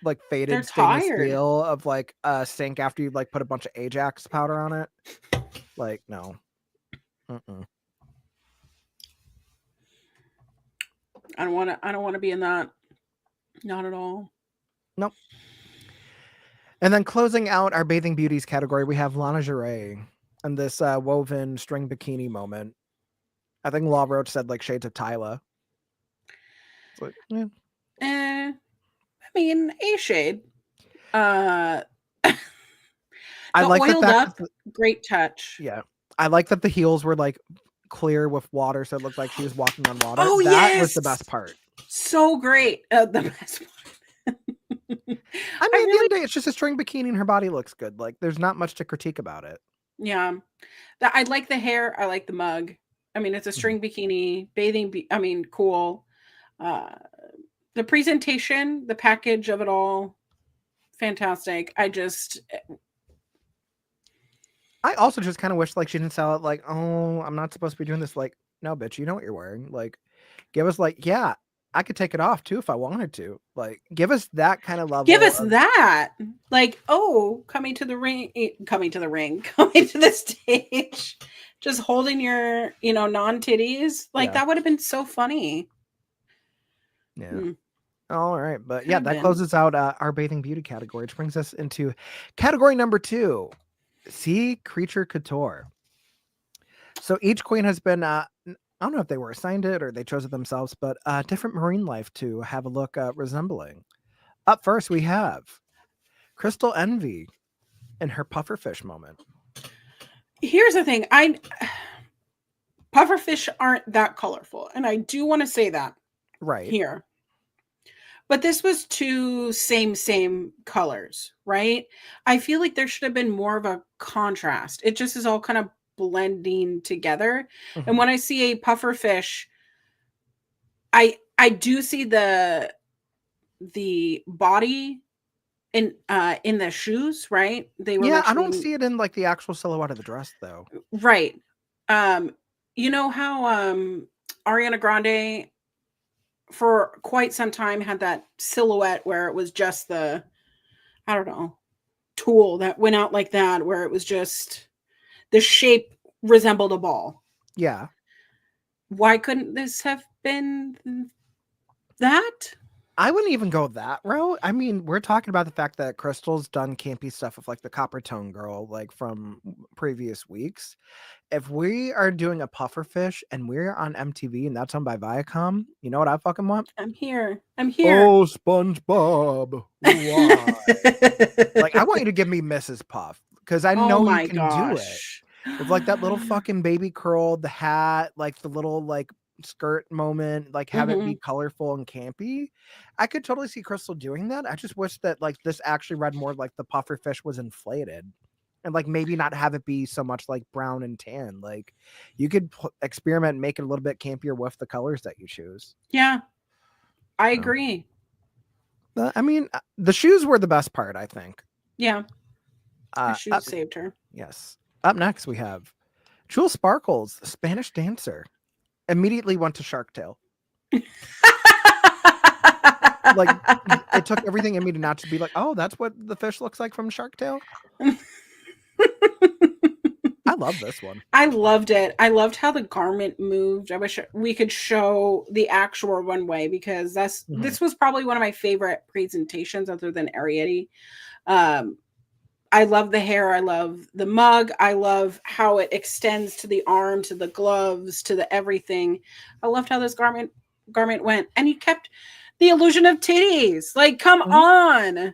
like faded They're stainless tired. steel of like a sink after you like put a bunch of Ajax powder on it. Like, no. I don't want to be in that. Not at all. Nope. And then closing out our bathing beauties category, we have lingerie and this woven string bikini moment. I think Law Roach said like shades of Tyla. It's like, yeah. I mean, a shade. I like the oiled fact up, great touch. Yeah. I like that the heels were like clear with water, so it looked like she was walking on water. Oh, that was the yes! best part. So great. The best part. I mean, at the end of the day, it's just a string bikini and her body looks good. Like, there's not much to critique about it. Yeah. I like the hair. I like the mug. I mean, it's a string bikini, I mean, cool. The presentation, the package of it all, fantastic. I also just kind of wish like she didn't sell it like, oh, I'm not supposed to be doing this. Like, no, bitch, you know what you're wearing. Like, give us like, yeah, I could take it off too if I wanted to. Like, give us that kind of level. give us that. Like, oh, coming to the stage, just holding your, non-titties. Like, Yeah. that would have been so funny. Yeah. All right. But yeah, Could've that been. closes out our bathing beauty category, which brings us into category number 2, Sea Creature Couture. So each queen has been, I don't know if they were assigned it or they chose it themselves, but different marine life to have a look resembling. Up first, we have Crystal Envy in her pufferfish moment. Here's the thing. Pufferfish aren't that colorful, and I do want to say that Right. here. But this was two same colors, right? I feel like there should have been more of a contrast. It just is all kind of blending together. Mhm. And when I see a pufferfish, I do see the body in the shoes, right? They were Yeah, I don't mentioning- see it in like the actual silhouette of the dress though. Right. You know how Ariana Grande for quite some time had that silhouette where it was just the, I don't know, tulle that went out like that, where it was just the shape resembled a ball. Yeah. Why couldn't this have been that? I wouldn't even go that route. I mean, we're talking about the fact that Crystal's done campy stuff with like the Copper Tone Girl, like from previous weeks. If we are doing a pufferfish and we're on MTV and that's owned by Viacom, you know what I fucking want? I'm here. Oh, SpongeBob. Why? Like, I want you to give me Mrs. Puff because I know you can do it. With like that little fucking baby curl, the hat, like the little like skirt moment, like have it be colorful and campy. I could totally see Crystal doing that. I just wish that like this actually read more like the pufferfish was inflated. And like maybe not have it be so much like brown and tan. Like you could experiment and make it a little bit campier with the colors that you choose. Yeah, I agree. I mean, the shoes were the best part, I think. Yeah. I should have saved her. Yes. Up next, we have Jewel Sparkles, the Spanish dancer. Immediately went to Shark Tale. Like, it took everything in me to not to be like, oh, that's what the fish looks like from Shark Tale. I love this one. I loved it. I loved how the garment moved. I wish we could show the actual runway because this was probably one of my favorite presentations other than Arietti. I love the hair. I love the mug. I love how it extends to the arm, to the gloves, to the everything. I loved how this garment went, and he kept the illusion of titties. Like, come on.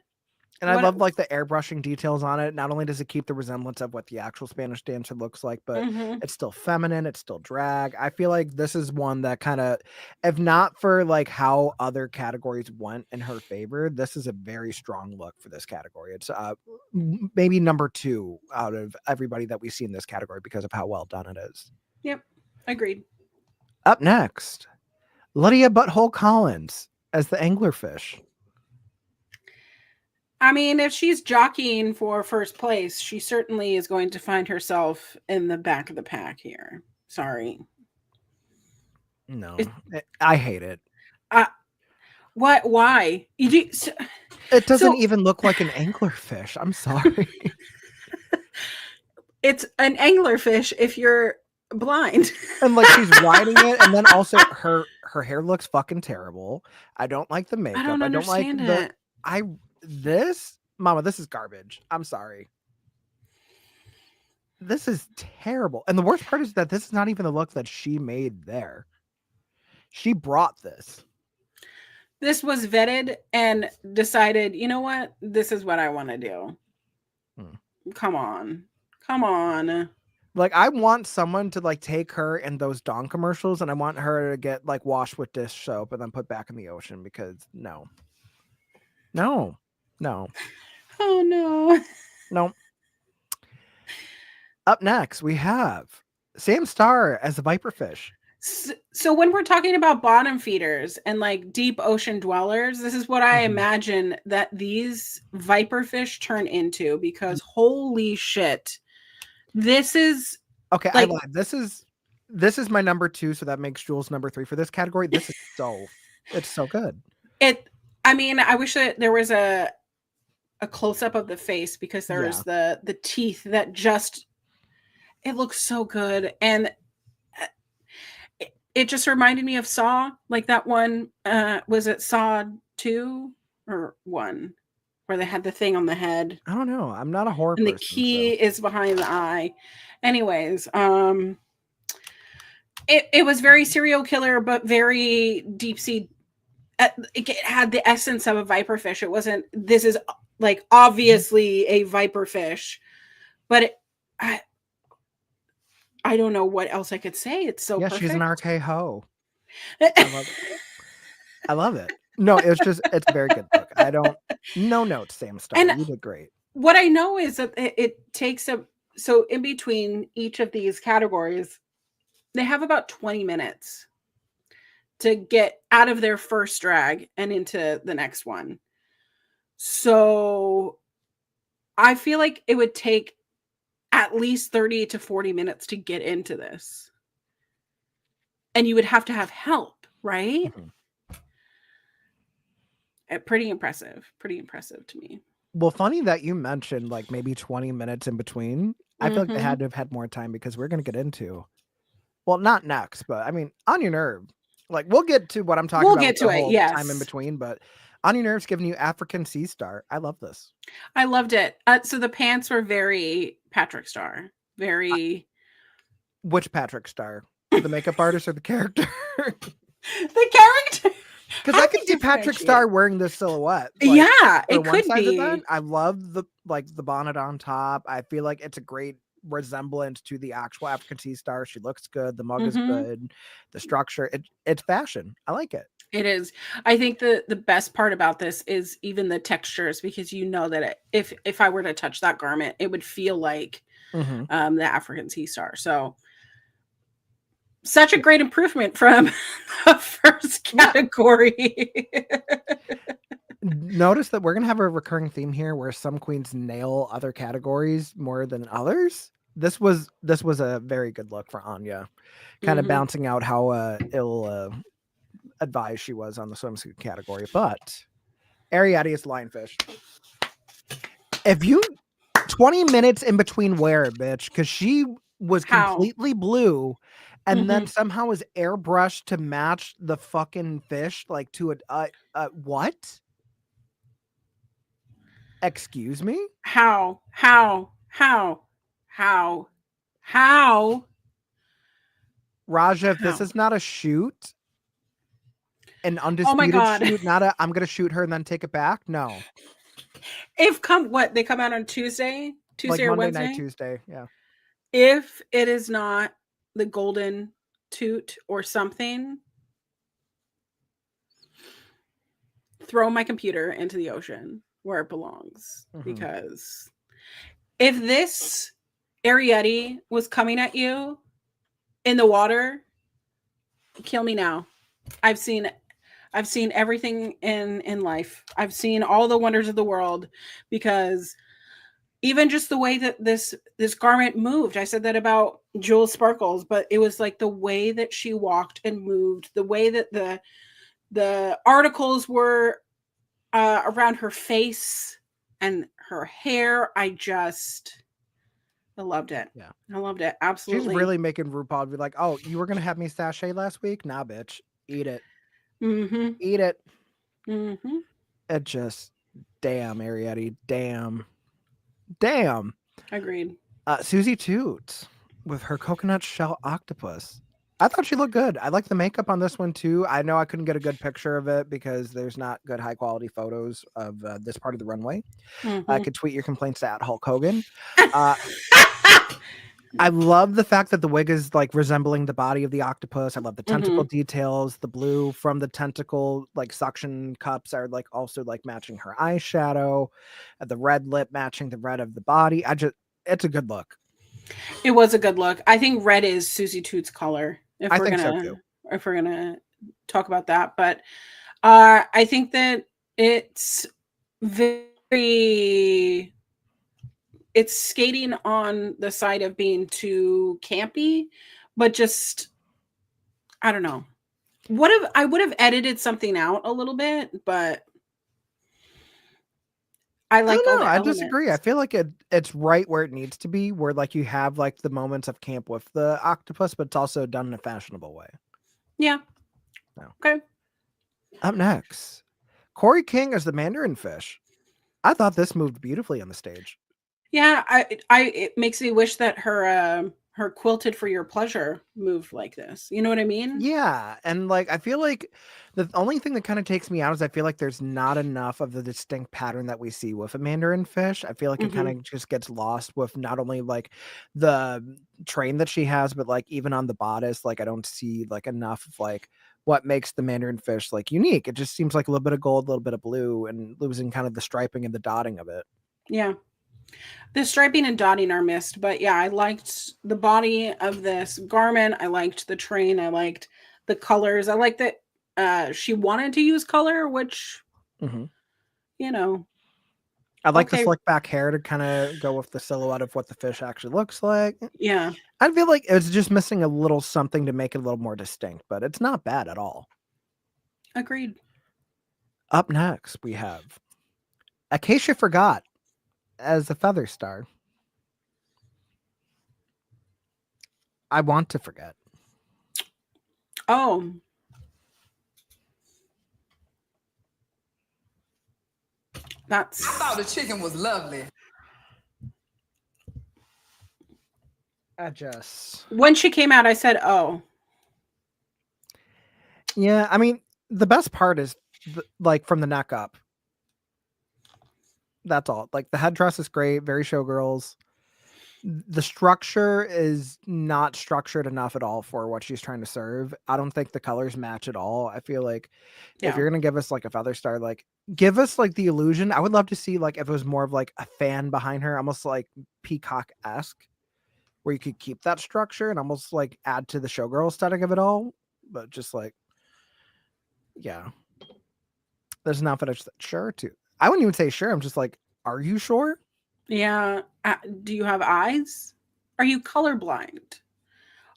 And I love like the airbrushing details on it. Not only does it keep the resemblance of what the actual Spanish dancer looks like, but it's still feminine. It's still drag. I feel like this is one that kind of, if not for like how other categories went in her favor, this is a very strong look for this category. It's maybe number 2 out of everybody that we see in this category because of how well done it is. Yep. Agreed. Up next, Lydia Butthole Collins as the anglerfish. I mean, if she's jockeying for first place, she certainly is going to find herself in the back of the pack here. Sorry. No, I hate it. What? Why? It doesn't even look like an anglerfish. I'm sorry. It's an anglerfish if you're blind. And like she's riding it, and then also her hair looks fucking terrible. I don't like the makeup. I don't like it. Mama, this is garbage. I'm sorry. This is terrible. And the worst part is that this is not even the look that she made there. She brought this. This was vetted and decided, you know what? This is what I want to do. Come on. Like, I want someone to like take her in those Dawn commercials, and I want her to get like washed with dish soap and then put back in the ocean because no. Oh no. No. Up next, we have Sam Starr as the Viperfish. So when we're talking about bottom feeders and like deep ocean dwellers, this is what I imagine that these Viperfish turn into because holy shit. This is okay. Like, I lied. This is my number 2, so that makes Jules number 3 for this category. This is it's so good. I mean, I wish that there was a close up of the face because there's the teeth that just it looks so good, and it just reminded me of Saw, like that one. Was it Saw 2 or 1, where they had the thing on the head? I don't know. I'm not a horror and person, the key is behind the eye. Anyways, it was very serial killer, but very deep sea. It had the essence of a viperfish. It wasn't. This is like obviously a viperfish, but I don't know what else I could say. It's so perfect. She's an RK hoe. I love it. No, it's a very good book. No notes, Sam Starr. You did great. What I know is that it takes so in between each of these categories, they have about 20 minutes to get out of their first drag and into the next one. So I feel like it would take at least 30 to 40 minutes to get into this. And you would have to have help, right? Pretty impressive to me. Well, funny that you mentioned like maybe 20 minutes in between. I feel like they had to have had more time because we're going to get into, well, not next, but I mean, On Your Nerve. Like, we'll get to what I'm talking about. We'll get to it, yes. Time in between, but On Your Nerve's giving you African Sea Star. I love this. I loved it. So the pants were very Patrick Star. Very. Which Patrick Star? The makeup artist or the character? The character. Because I could see Patrick Star wearing this silhouette. Like, yeah, it could be. I love the bonnet on top. I feel like it's a great resemblance to the actual African Sea Star. She looks good. The mug is good. The structure, it's fashion. I like it. It is. I think the best part about this is even the textures, because you know that if I were to touch that garment, it would feel like the African Sea Star. So such a great improvement from the first category. notice that we're gonna have a recurring theme here where some queens nail other categories more than others. This was a very good look for Anya, kind of Mhm. bouncing out how ill advised she was on the swimsuit category. But Ariadne's lionfish. If you 20 minutes in between wear, bitch, because she was How? completely blue and then Mhm. somehow was airbrushed to match the fucking fish, like to what? Excuse me? How? How? How? How? How? Raja, if this How? is not a shoot, an Oh my undisputed God. shoot, not a I'm gonna shoot her and then take it back. No. If they come out on Tuesday, Like Tuesday or Monday night, Wednesday. Tuesday. Yeah. If it is not the golden toot or something, throw my computer into the ocean where it belongs. Mhm. Because if this Ariete was coming at you in the water, kill me now. I've seen everything in life. I've seen all the wonders of the world, because even just the way that this garment moved. I said that about Jewel Sparkles, but it was like the way that she walked and moved, the way that the articles were around her face and her hair. I loved it. Yeah. I loved it. She's Absolutely. really making RuPaul be like, oh, you were gonna have me sachet last week? Nah, bitch. Eat it. Mm-hmm. Eat it. Mm-hmm. It just damn, Ariete. Damn. Agreed. Susie Toots with her coconut shell octopus. I thought she looked good. I like the makeup on this one too. I know I couldn't get a good picture of it because there's not good high quality photos of this part of the runway. I Mhm. could tweet your complaints to @Hulk Hogan. I love the fact that the wig is like resembling the body of the octopus. I love the tentacle details. The blue from the tentacle like suction cups are like also like matching her eyeshadow. The red lip matching the red of the body. It's a good look. It was a good look. I think red is Susie Toots' color. I think so too. If we're gonna talk about that, but I think that it's very it's skating on the side of being too campy, but just I don't know. I would have edited something out a little bit, but I I like don't all know. the I elements. disagree. I feel like it's right where it needs to be, where like you have like the moments of camp with the octopus, but it's also done in a fashionable way. Yeah. No. Okay. Up next, Corey King as the Mandarin fish. I thought this moved beautifully on the stage. Yeah, it makes me wish that her quilted for your pleasure moved like this. You know what I mean? Yeah, and like I feel like the only thing that kind of takes me out is I feel like there's not enough of the distinct pattern that we see with a mandarin fish. I feel like it kind Mhm. of just gets lost with not only like the train that she has, but like even on the bodice, like I don't see like enough of like what makes the mandarin fish like unique. It just seems like a little bit of gold, a little bit of blue, and losing kind of the striping and the dotting of it. Yeah. The striping and dotting are missed, but yeah, I liked the body of this garment. I liked the train. I liked the colors. I liked that she wanted to use color, which, Mhm. you know, I like the okay. slick back hair to kind of go with the silhouette of what the fish actually looks like. Yeah. I feel like it's just missing a little something to make it a little more distinct, but it's not bad at all. Agreed. Up next, we have Acacia Forgot as a feather star. I want to forget. Oh. That's I thought the chicken was lovely. I just. when she came out, I said, "Oh." Yeah, I mean, the best part is like from the neck up. That's all. Like the headdress is great, very showgirls. The structure is not structured enough at all for what she's trying to serve. I don't think the colors match at all. I feel like if Yeah. you're gonna give us like a feather star, like give us like the illusion. I would love to see like if it was more of like a fan behind her, almost like peacock-esque, where you could keep that structure and almost like add to the showgirl aesthetic of it all. But just like, yeah, there's an outfit I just sure to I wouldn't even say sure. I'm just like, are you sure? Yeah. Do you have eyes? Are you colorblind?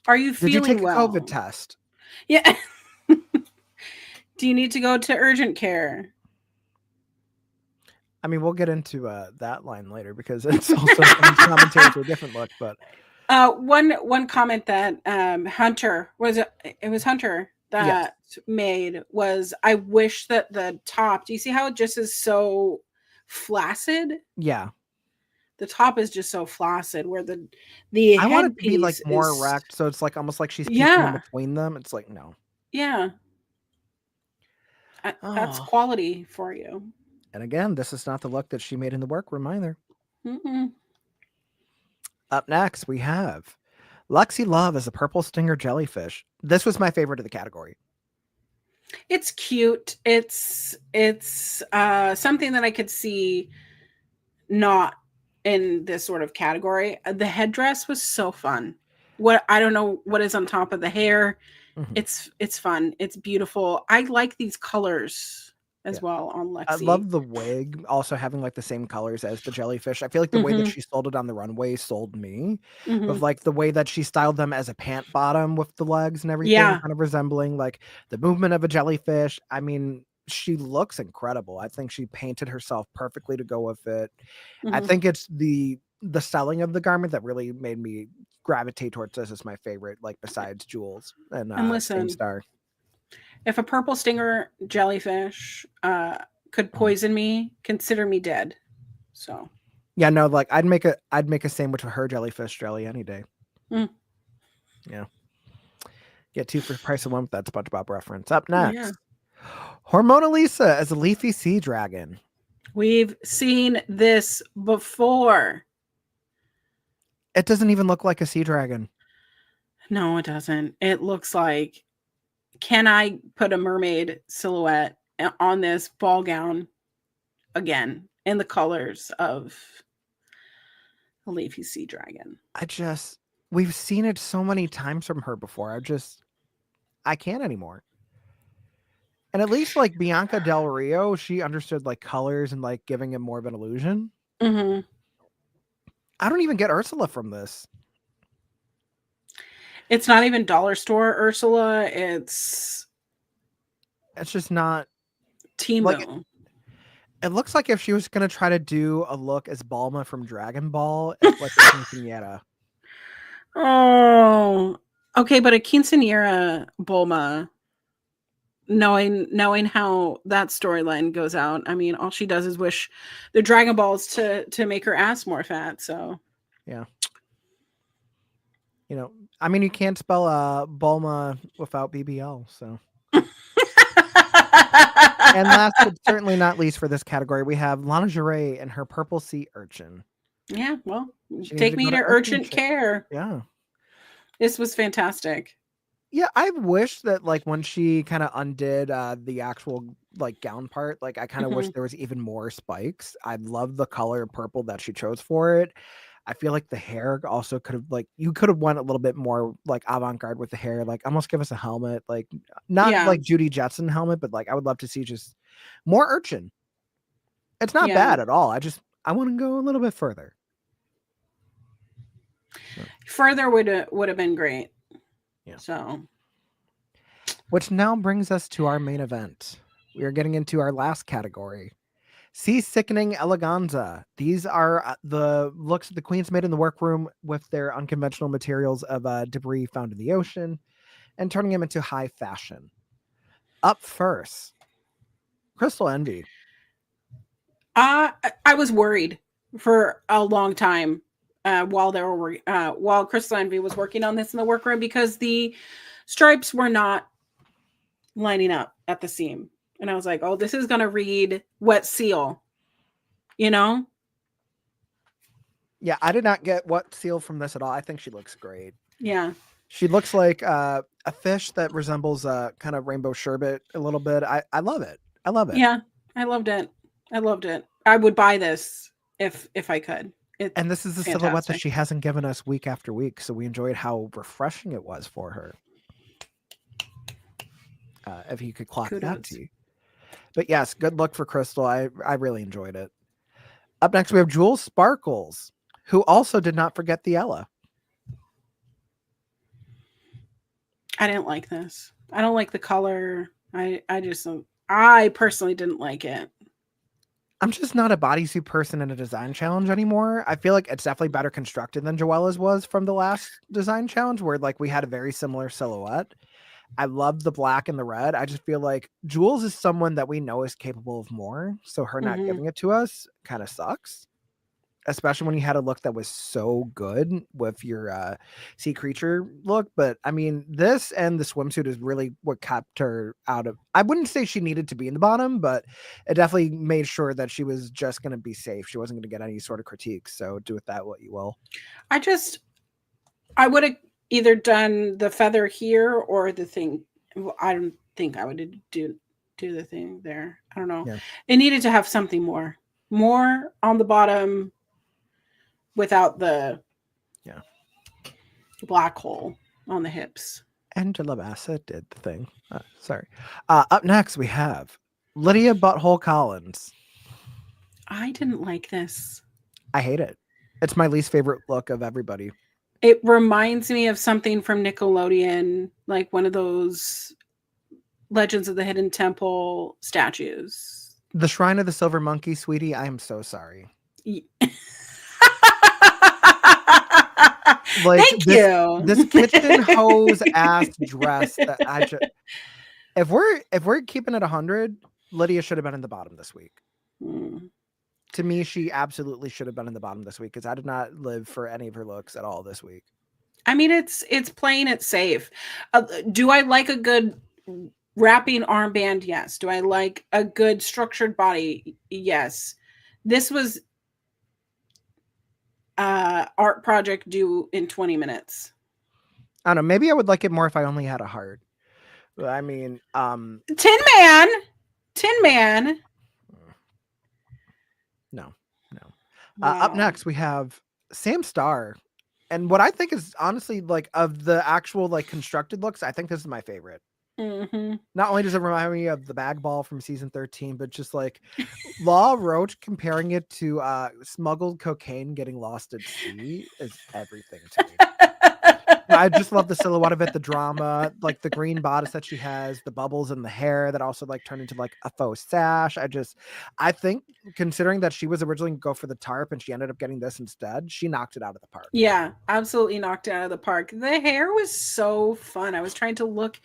Are you Did you feeling take a well? COVID test? Yeah. Do you need to go to urgent care? I mean, we'll get into that line later because it's also some commentary to a different look. But One comment that Hunter it was Hunter that made was, I wish that the top, do you see how it just is so flaccid? yeah, The top is just so flaccid, where the I want it to be like headpiece more is, erect, so it's like almost like she's peeking in yeah, between them. It's like no. yeah. That's Oh. quality for you. And again, this is not the look that she made in the workroom either. Mm-mm. Up next, we have Lexi Love as a purple stinger jellyfish. This was my favorite of the category. It's cute. It's something that I could see not in this sort of category. The headdress was so fun. What, I don't know what is on top of the hair. Mhm. It's fun. It's beautiful. I like these colors as Yeah. well on Lexi. I love the wig also having like the same colors as the jellyfish. I feel like the way that Mhm. she sold it on the runway sold me. Of Mhm. like the way that she styled them as a pant bottom with the legs and everything, Yeah. kind of resembling like the movement of a jellyfish. I mean, she looks incredible. I think she painted herself perfectly to go with it. I Mhm. think it's the styling of the garment that really made me gravitate towards this as my favorite, like besides Jules and And Same listen, Star. if a purple stinger jellyfish could poison me, consider me dead. So, Yeah, no, like I'd make a sandwich with her jellyfish jelly any day. mm, Yeah. Get 2 for the price of 1 with that SpongeBob reference. Up yeah. next, Hormona Lisa as a leafy sea dragon. We've seen this before. It doesn't even look like a sea dragon. No, it doesn't. It looks like, can I put a mermaid silhouette on this ball gown again in the colors of a leafy sea dragon? We've seen it so many times from her before. I can't anymore. And at least like Bianca Del Rio, she understood like colors and like giving him more of an illusion. Mm-hmm. I don't even get Ursula from this. It's not even dollar store Ursula. It's It's just not Timu. like it looks like if she was gonna try to do a look as Bulma from Dragon Ball at like a quinceañera. Oh, okay, but a quinceanera Bulma, knowing how that storyline goes out, I mean, all she does is wish the Dragon Balls to make her ass more fat. So Yeah. You know, I mean, you can't spell Bulma without BBL. So, and last but certainly not least for this category, we have Lingerie and her purple sea urchin. yeah, well, She take needed me go to to urgent urchin care. Yeah. This was fantastic. Yeah, I wish that like when she kind of undid the actual like gown part, like I kind of wish Mhm. there was even more spikes. I love the color purple that she chose for it. I feel like the hair also could have like you could have went a little bit more like avant-garde with the hair, like almost give us a helmet, like not Yeah, like Judy Jetson helmet, but like I would love to see just more urchin. It's not yeah. bad at all. I want to go a little bit further. Further would have been great. Yeah. So, Which now brings us to our main event. We are getting into our last category. Sea Sickening Eleganza. These are the looks the queens made in the workroom with their unconventional materials of debris found in the ocean and turning them into high fashion. Up first, Crystal Envy. I was worried for a long time while Crystal Envy was working on this in the workroom, because the stripes were not lining up at the seam, and I was like, "Oh, this is gonna read wet seal," you know? Yeah, I did not get what seal from this at all. I think she looks great. Yeah, She looks like a fish that resembles kind of rainbow sherbet a little bit. I love it. I love it. yeah, I loved it. I loved it. I would buy this if I could. It's And this is the silhouette that fantastic. she hasn't given us week after week, so we enjoyed how refreshing it was for her. If you could clock that Kudos. tea. But yes, good look for Crystal. I really enjoyed it. Up next, we have Jewel Sparkles, who also did not forget the Ella. I didn't like this. I don't like the color. I personally didn't like it. I'm just not a bodysuit person in a design challenge anymore. I feel like it's definitely better constructed than Joella's was from the last design challenge, where like we had a very similar silhouette. I love the black and the red. I just feel like Jules is someone that we know is capable of more. So her not Mhm. giving it to us kind of sucks. Especially when you had a look that was so good with your sea creature look. But I mean, this and the swimsuit is really what kept her out of. I wouldn't say she needed to be in the bottom, but it definitely made sure that she was just going to be safe. She wasn't going to get any sort of critiques. So do with that what you will. I would have either done the feather here or the thing. Well, I don't think I would do the thing there. I don't know. Yeah. It needed to have something more on the bottom without the black hole on the hips. Angela Bassett did the thing. Sorry. Up next, we have Lydia Butthole Collins. I didn't like this. I hate it. It's my least favorite look of everybody. It reminds me of something from Nickelodeon, like one of those Legends of the Hidden Temple statues. The Shrine of the Silver Monkey, sweetie, I am so sorry. Like Thank you. This kitchen hose ass dress that I just if we're keeping it 100, Lydia should have been in the bottom this week. Mm. To me, she absolutely should have been in the bottom this week because I did not live for any of her looks at all this week. I mean, it's playing it safe. Do I like a good wrapping armband? Yes. Do I like a good structured body? Yes. This was art project due in 20 minutes. I don't know. Maybe I would like it more if I only had a heart. But I mean, Tin Man. No. Up next, we have Sam Starr. And what I think is honestly like of the actual like constructed looks, I think this is my favorite. Mm-hmm. Not only does it remind me of the bag ball from season 13, but just like Law Roach comparing it to smuggled cocaine getting lost at sea is everything to me. I just love the silhouette of it, the drama, like the green bodice that she has, the bubbles in the hair that also like turned into like a faux sash. I think considering that she was originally going to go for the tarp and she ended up getting this instead, she knocked it out of the park. Yeah, absolutely knocked it out of the park. The hair was so fun. I was trying to look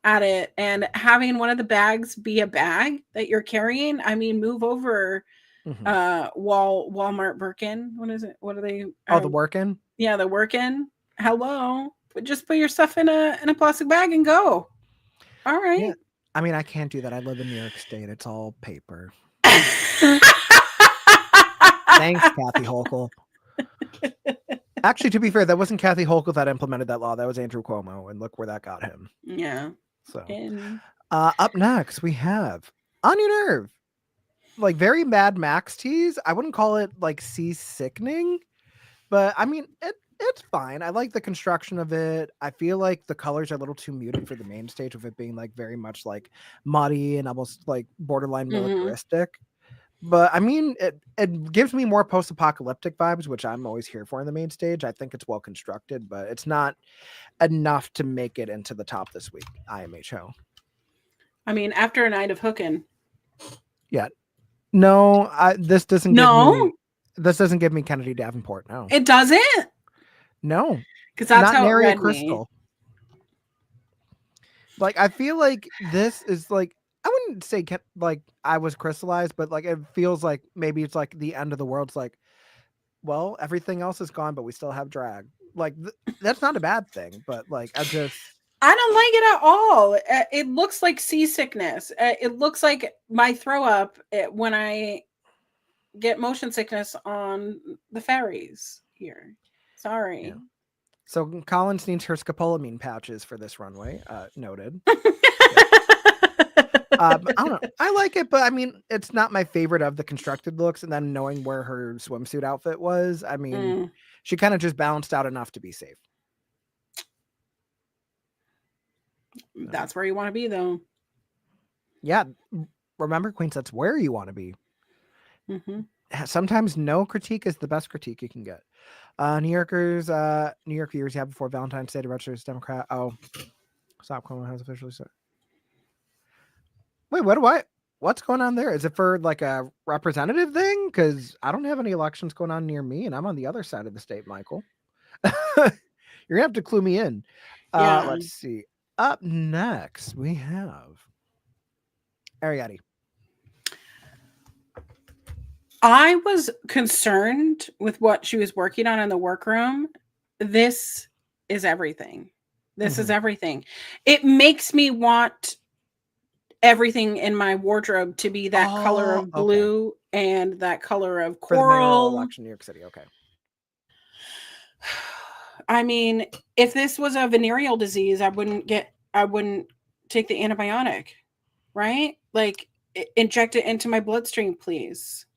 at it and having one of the bags be a bag that you're carrying. I mean, move over Walmart Birkin. What is it? What are they? Oh, the workin'? Yeah, the workin'. Hello. But just put your stuff in a plastic bag and go. All right. Yeah. I mean, I can't do that. I live in New York State. It's all paper. Thanks, Thanks, Kathy Hochul. Actually, to be fair, that wasn't Kathy Hochul that implemented that law. That was Andrew Cuomo, and look where that got him. Yeah. So, And up next, we have On Your Nerve. Like, very Mad Max tease. I wouldn't call it, like, sickening, but, I mean, it's fine. I like the construction of it. I feel like the colors are a little too muted for the main stage, with it being, like, very much, like, muddy and almost, like, borderline militaristic. But I mean, it gives me more post-apocalyptic vibes, which I'm always here for in the main stage. I think it's well constructed, but it's not enough to make it into the top this week. IMHO. I mean, after a night of hooking. Yeah. No, this doesn't. No, this doesn't give me Kennedy Davenport. No, it doesn't. No, Because that's not how Nary it a read Crystal. me. Like I feel like this is like. I wouldn't say like I was crystallized, but like it feels like maybe it's like the end of the world. It's like, well, everything else is gone, but we still have drag. Like that's not a bad thing, but like I don't like it at all. It looks like seasickness. It looks like my throw up when I get motion sickness on the ferries here. Sorry. Yeah. So Collins needs her scopolamine patches for this runway. Noted. I don't know. I like it, but I mean, it's not my favorite of the constructed looks. And then knowing where her swimsuit outfit was, I mean, she kind of just balanced out enough to be safe. That's where you want to be, though. Yeah. remember, Queens, that's where you want to be. Mm-hmm. Sometimes no critique is the best critique you can get. New York viewers, yeah, before Valentine's Day to register as Democrat. Oh, stop Cuomo has officially said. Wait, what's going on there? Is it for like a representative thing? Because I don't have any elections going on near me, and I'm on the other side of the state, Michael. You're gonna have to clue me in. Yeah. Let's see. Up next, we have Ariadne. I was concerned with what she was working on in the workroom. This is everything. This is everything. It makes me want everything in my wardrobe to be that color of blue and that color of For the mayoral coral. election, New York City. Okay. I mean, if this was a venereal disease, I wouldn't take the antibiotic, right? Like, inject it into my bloodstream, please.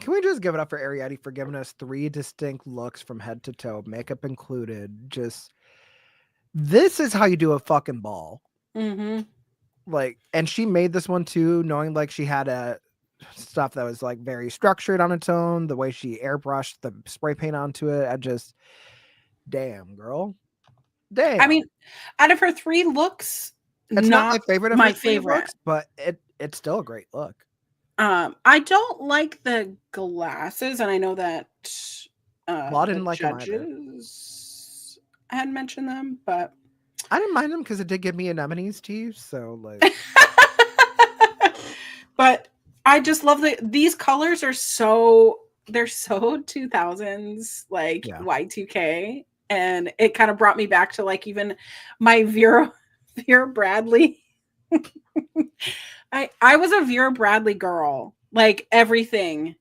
Can we just give it up for Ariadne for giving us 3 distinct looks from head to toe, makeup included? Just, this is how you do a fucking ball. Mm-hmm. Like, and she made this one too, knowing like she had a stuff that was like very structured on its own, the way she airbrushed the spray paint onto it. I just, damn, girl. Damn. I mean, out of her 3 looks, it's not my favorite of my her 3 favorite looks, but it's still a great look. I don't like the glasses, and I know that Well, I didn't the like them either. judges had mentioned them, but I didn't mind them because it did give me anemones teeth. So like, but I just love these colors are so 2000s, like Y2K, and it kind of brought me back to like even my Vera Bradley. I was a Vera Bradley girl, like everything.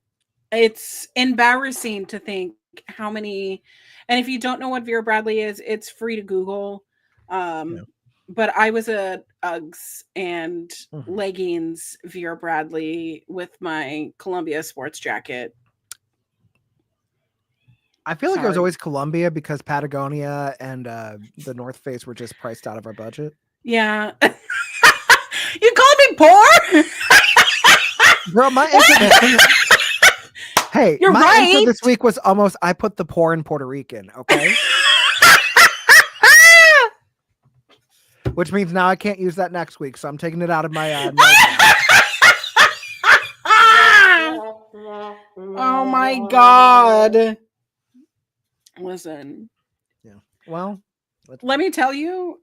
It's embarrassing to think how many, and if you don't know what Vera Bradley is, it's free to Google. But I was a Uggs and leggings Vera Bradley with my Columbia sports jacket. I feel like it was always Columbia because Patagonia and the North Face were just priced out of our budget. Yeah. You called me poor? Girl, my answer hey, you're my right. answer this week was almost I put the poor in Puerto Rican, okay? Which means now I can't use that next week, so I'm taking it out of my oh my god. Listen. Yeah. Well, let me tell you,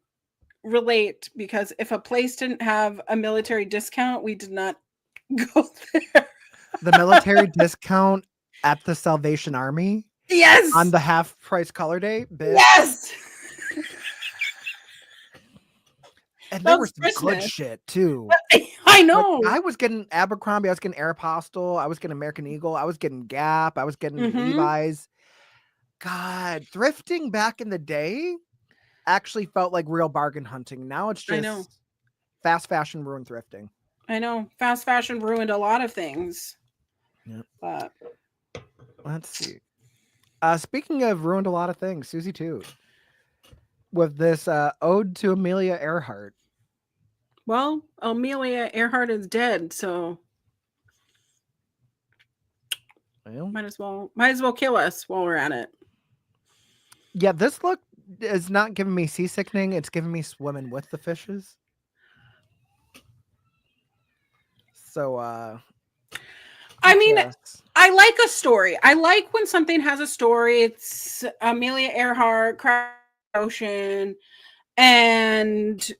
relate, because if a place didn't have a military discount, we did not go there. The military discount at the Salvation Army? Yes. On the half price color day? Bitch. Yes. And there was some good shit too. I know. Like, I was getting Abercrombie, I was getting Aeropostale, I was getting American Eagle, I was getting Gap, I was getting Levi's. God, thrifting back in the day actually felt like real bargain hunting. Now it's just fast fashion ruined thrifting. I know. Fast fashion ruined a lot of things. Yep. But let's see. Speaking of ruined a lot of things, Susie too. With this ode to Amelia Earhart. Well, Amelia Earhart is dead, so might as well kill us while we're at it. Yeah, this look is not giving me seasickening, it's giving me swimming with the fishes. So I mean, I like a story. I like when something has a story. It's Amelia Earhart, Crash Ocean, and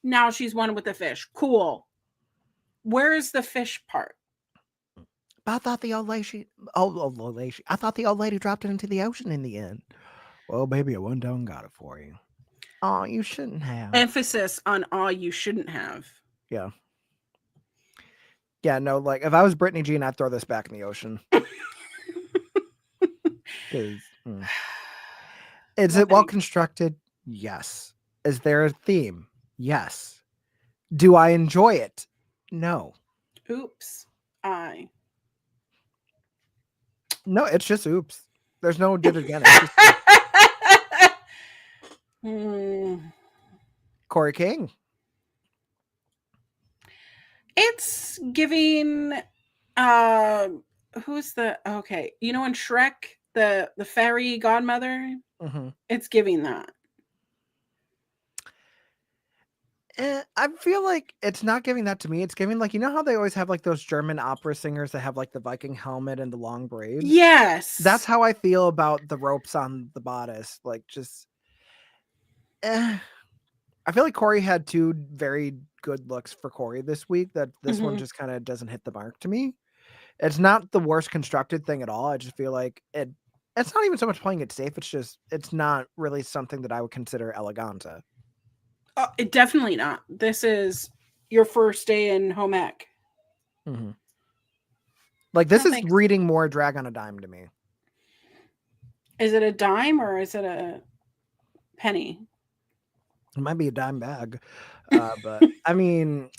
now she's one with the fish. Cool. Where's the fish part? I thought the old lady, I thought the old lady dropped it into the ocean in the end. Well, baby, I went down and got it for you. Oh, you shouldn't have. Emphasis on "oh, you shouldn't have." Yeah. Yeah, no, like if I was Brittany Jean, I'd throw this back in the ocean. Is it well constructed? Yes. Is there a theme? Yes. Do I enjoy it? No. Oops. No, it's just oops. There's no did it again. Corey King. It's giving who's the okay, you know in Shrek, the fairy godmother? It's giving that. I feel like it's not giving that to me. It's giving like, you know how they always have like those German opera singers that have like the Viking helmet and the long braids? Yes. That's how I feel about the ropes on the bodice. Like just I feel like Corey had two very good looks for Corey this week. That this one just kind of doesn't hit the mark to me. It's not the worst constructed thing at all. I just feel like it's not even so much playing it safe. It's just it's not really something that I would consider elegante. Definitely not. This is your first day in home ec. Like this No, is thanks. reading more Drag on a Dime to me. Is it a dime or is it a penny? It might be a dime bag, but I mean,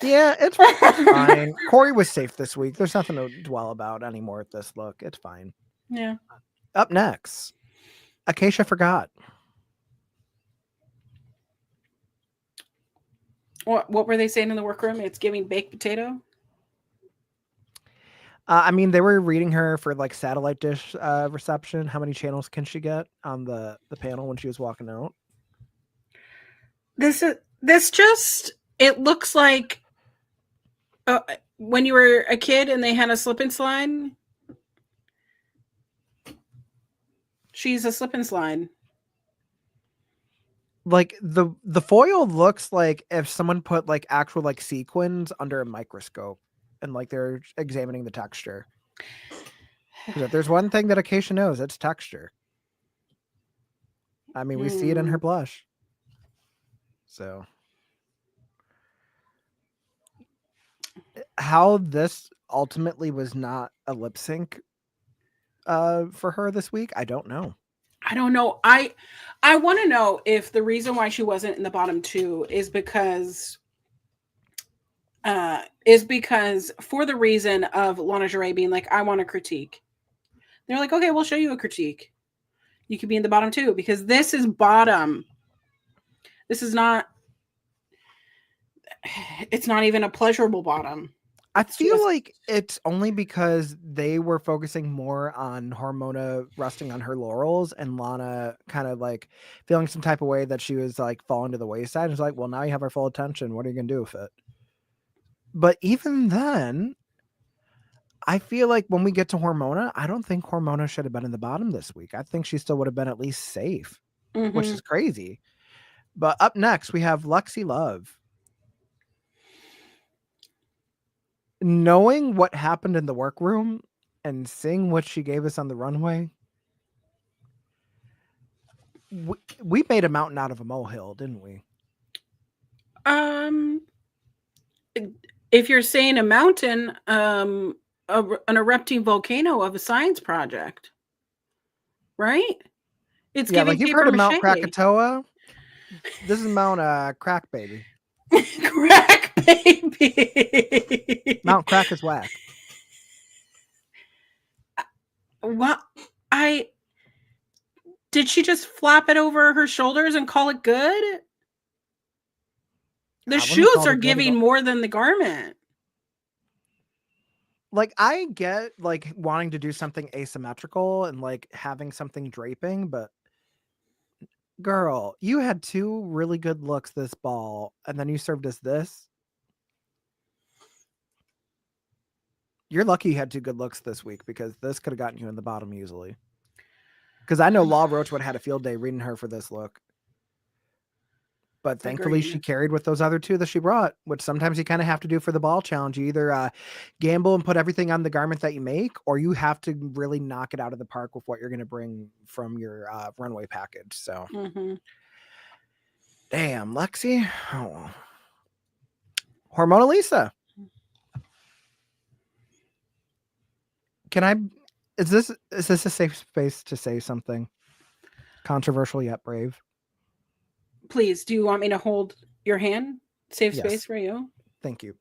yeah, it's fine. Corey was safe this week. There's nothing to dwell about anymore with this look. It's fine. Yeah. Up next, Acacia Forgot. What were they saying in the workroom? It's giving baked potato. I mean, they were reading her for like satellite dish reception. How many channels can she get on the panel when she was walking out? This just it looks like when you were a kid and they had a slip and slide. She's a slip and slide. Like the foil looks like if someone put like actual like sequins under a microscope and like they're examining the texture. Because if there's one thing that Acacia knows, it's texture. I mean, we see it in her blush. So how this ultimately was not a lip sync for her this week, I don't know. I don't know. I want to know if the reason why she wasn't in the bottom two is because for the reason of Lana Jarre being like, I want a critique. They're like, okay, we'll show you a critique. You could be in the bottom two because this is bottom. This is not. It's not even a pleasurable bottom. I feel like it's only because they were focusing more on Hormona resting on her laurels and Lana kind of like feeling some type of way that she was like falling to the wayside. It's like, well, now you have our full attention. What are you going to do with it? But even then, I feel like when we get to Hormona, I don't think Hormona should have been in the bottom this week. I think she still would have been at least safe, which is crazy. But up next, we have Lexi Love. Knowing what happened in the workroom and seeing what she gave us on the runway, we made a mountain out of a molehill, didn't we? If you're saying a mountain, an erupting volcano of a science project, right? It's Yeah, giving like you've paper heard of Mount mache. Krakatoa. This is Mount Crack Baby. Crack baby. Mount Crack is whack. What? Did she just flap it over her shoulders and call it good? The shoes are giving more than the garment. Like I get like wanting to do something asymmetrical and like having something draping, but girl, you had two really good looks this ball, and then you served us this. You're lucky you had two good looks this week because this could have gotten you in the bottom easily. Because I know Law Roach would have had a field day reading her for this look. But thankfully she carried with those other two that she brought, which sometimes you kind of have to do for the ball challenge. You either gamble and put everything on the garment that you make, or you have to really knock it out of the park with what you're going to bring from your runway package. So, damn, Lexi. Oh. Hormona Lisa. Is this a safe space to say something controversial yet brave? Please, do you want me to hold your hand? Safe Yes. space for you. Thank you.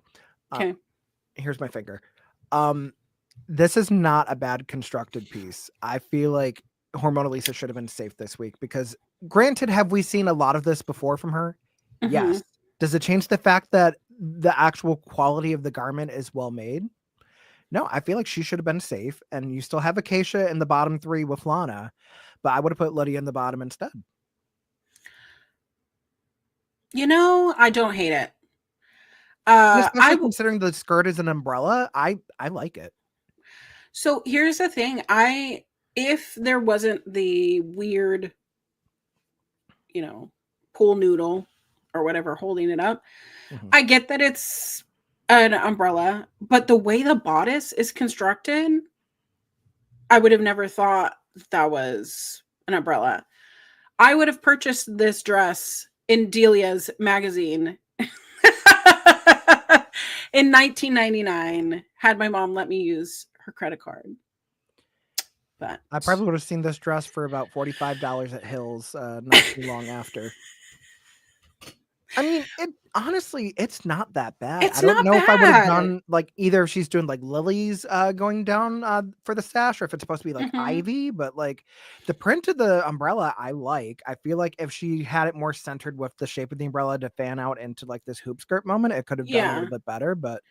Okay. Here's my finger. This is not a bad constructed piece. I feel like Hormona Lisa should have been safe this week because granted, have we seen a lot of this before from her? Yes. Does it change the fact that the actual quality of the garment is well made? No, I feel like she should have been safe, and you still have Acacia in the bottom 3 with Lana, but I would have put Lydia in the bottom instead. I don't hate it. And I especially considering the skirt is an umbrella, I like it. So here's the thing. If there wasn't the weird, pool noodle or whatever holding it up, Mhm. I get that it's an umbrella, but the way the bodice is constructed, I would have never thought that was an umbrella. I would have purchased this dress in Delia's magazine in 1999 had my mom let me use her credit card. But I probably would have seen this dress for about $45 at Hills, not too long after. I mean, honestly, it's not that bad. It's I don't not know if I would have bad. done like either if she's doing like Lily's going down for the sash, or if it's supposed to be like Mhm. Ivy, but like the print of the umbrella I like. I feel like if she had it more centered with the shape of the umbrella to fan out into like this hoop skirt moment, it could have done a Yeah. little bit better. But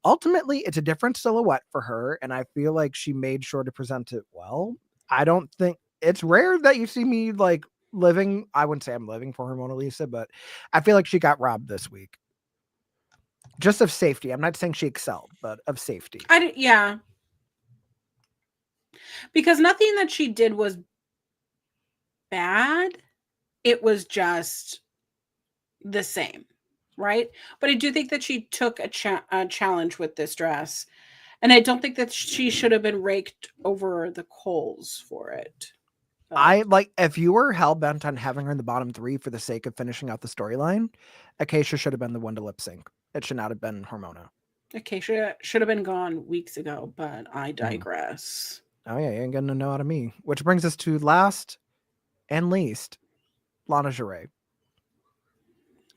ultimately, it's a different silhouette for her, and I feel like she made sure to present it well. I don't think it's rare that you see me like living. I wouldn't say I'm living for her Mona Lisa, but I feel like she got robbed this week. Just of safety. I'm not saying she excelled, but of safety. Yeah. Because nothing that she did was bad. It was just the same, right? But I do think that she took a challenge with this dress. And I don't think that she should have been raked over the coals for it. But I like if you were hell bent on having her in the bottom 3 for the sake of finishing out the storyline, Acacia should have been the one to lip sync. It should not have been Hormona. Acacia should have been gone weeks ago, but I digress. Oh yeah, you ain't getting a no out of me. Which brings us to last and least, Lana Jarre.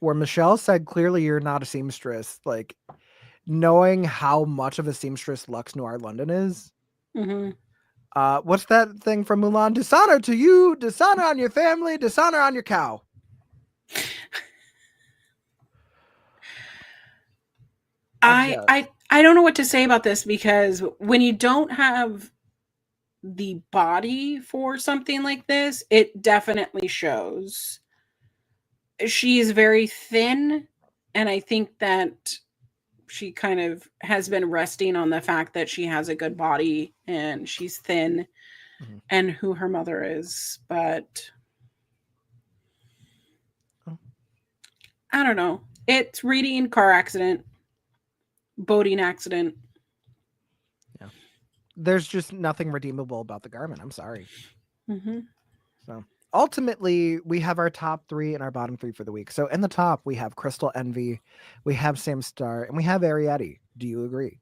Where Michelle said clearly you're not a seamstress, like knowing how much of a seamstress Lux Noir London is. Mm-hmm. What's that thing from Mulan? Dishonor to you, dishonor on your family, dishonor on your cow. I don't know what to say about this, because when you don't have the body for something like this, it definitely shows. She is very thin, and I think that she kind of has been resting on the fact that she has a good body and she's thin Mhm. and who her mother is. But I don't know. It's reading car accident, boating accident. Yeah. There's just nothing redeemable about the garment. I'm sorry. Mm-hmm. So ultimately, we have our top 3 and our bottom 3 for the week. So in the top, we have Crystal Envy, we have Sam Star, and we have Arietti. Do you agree?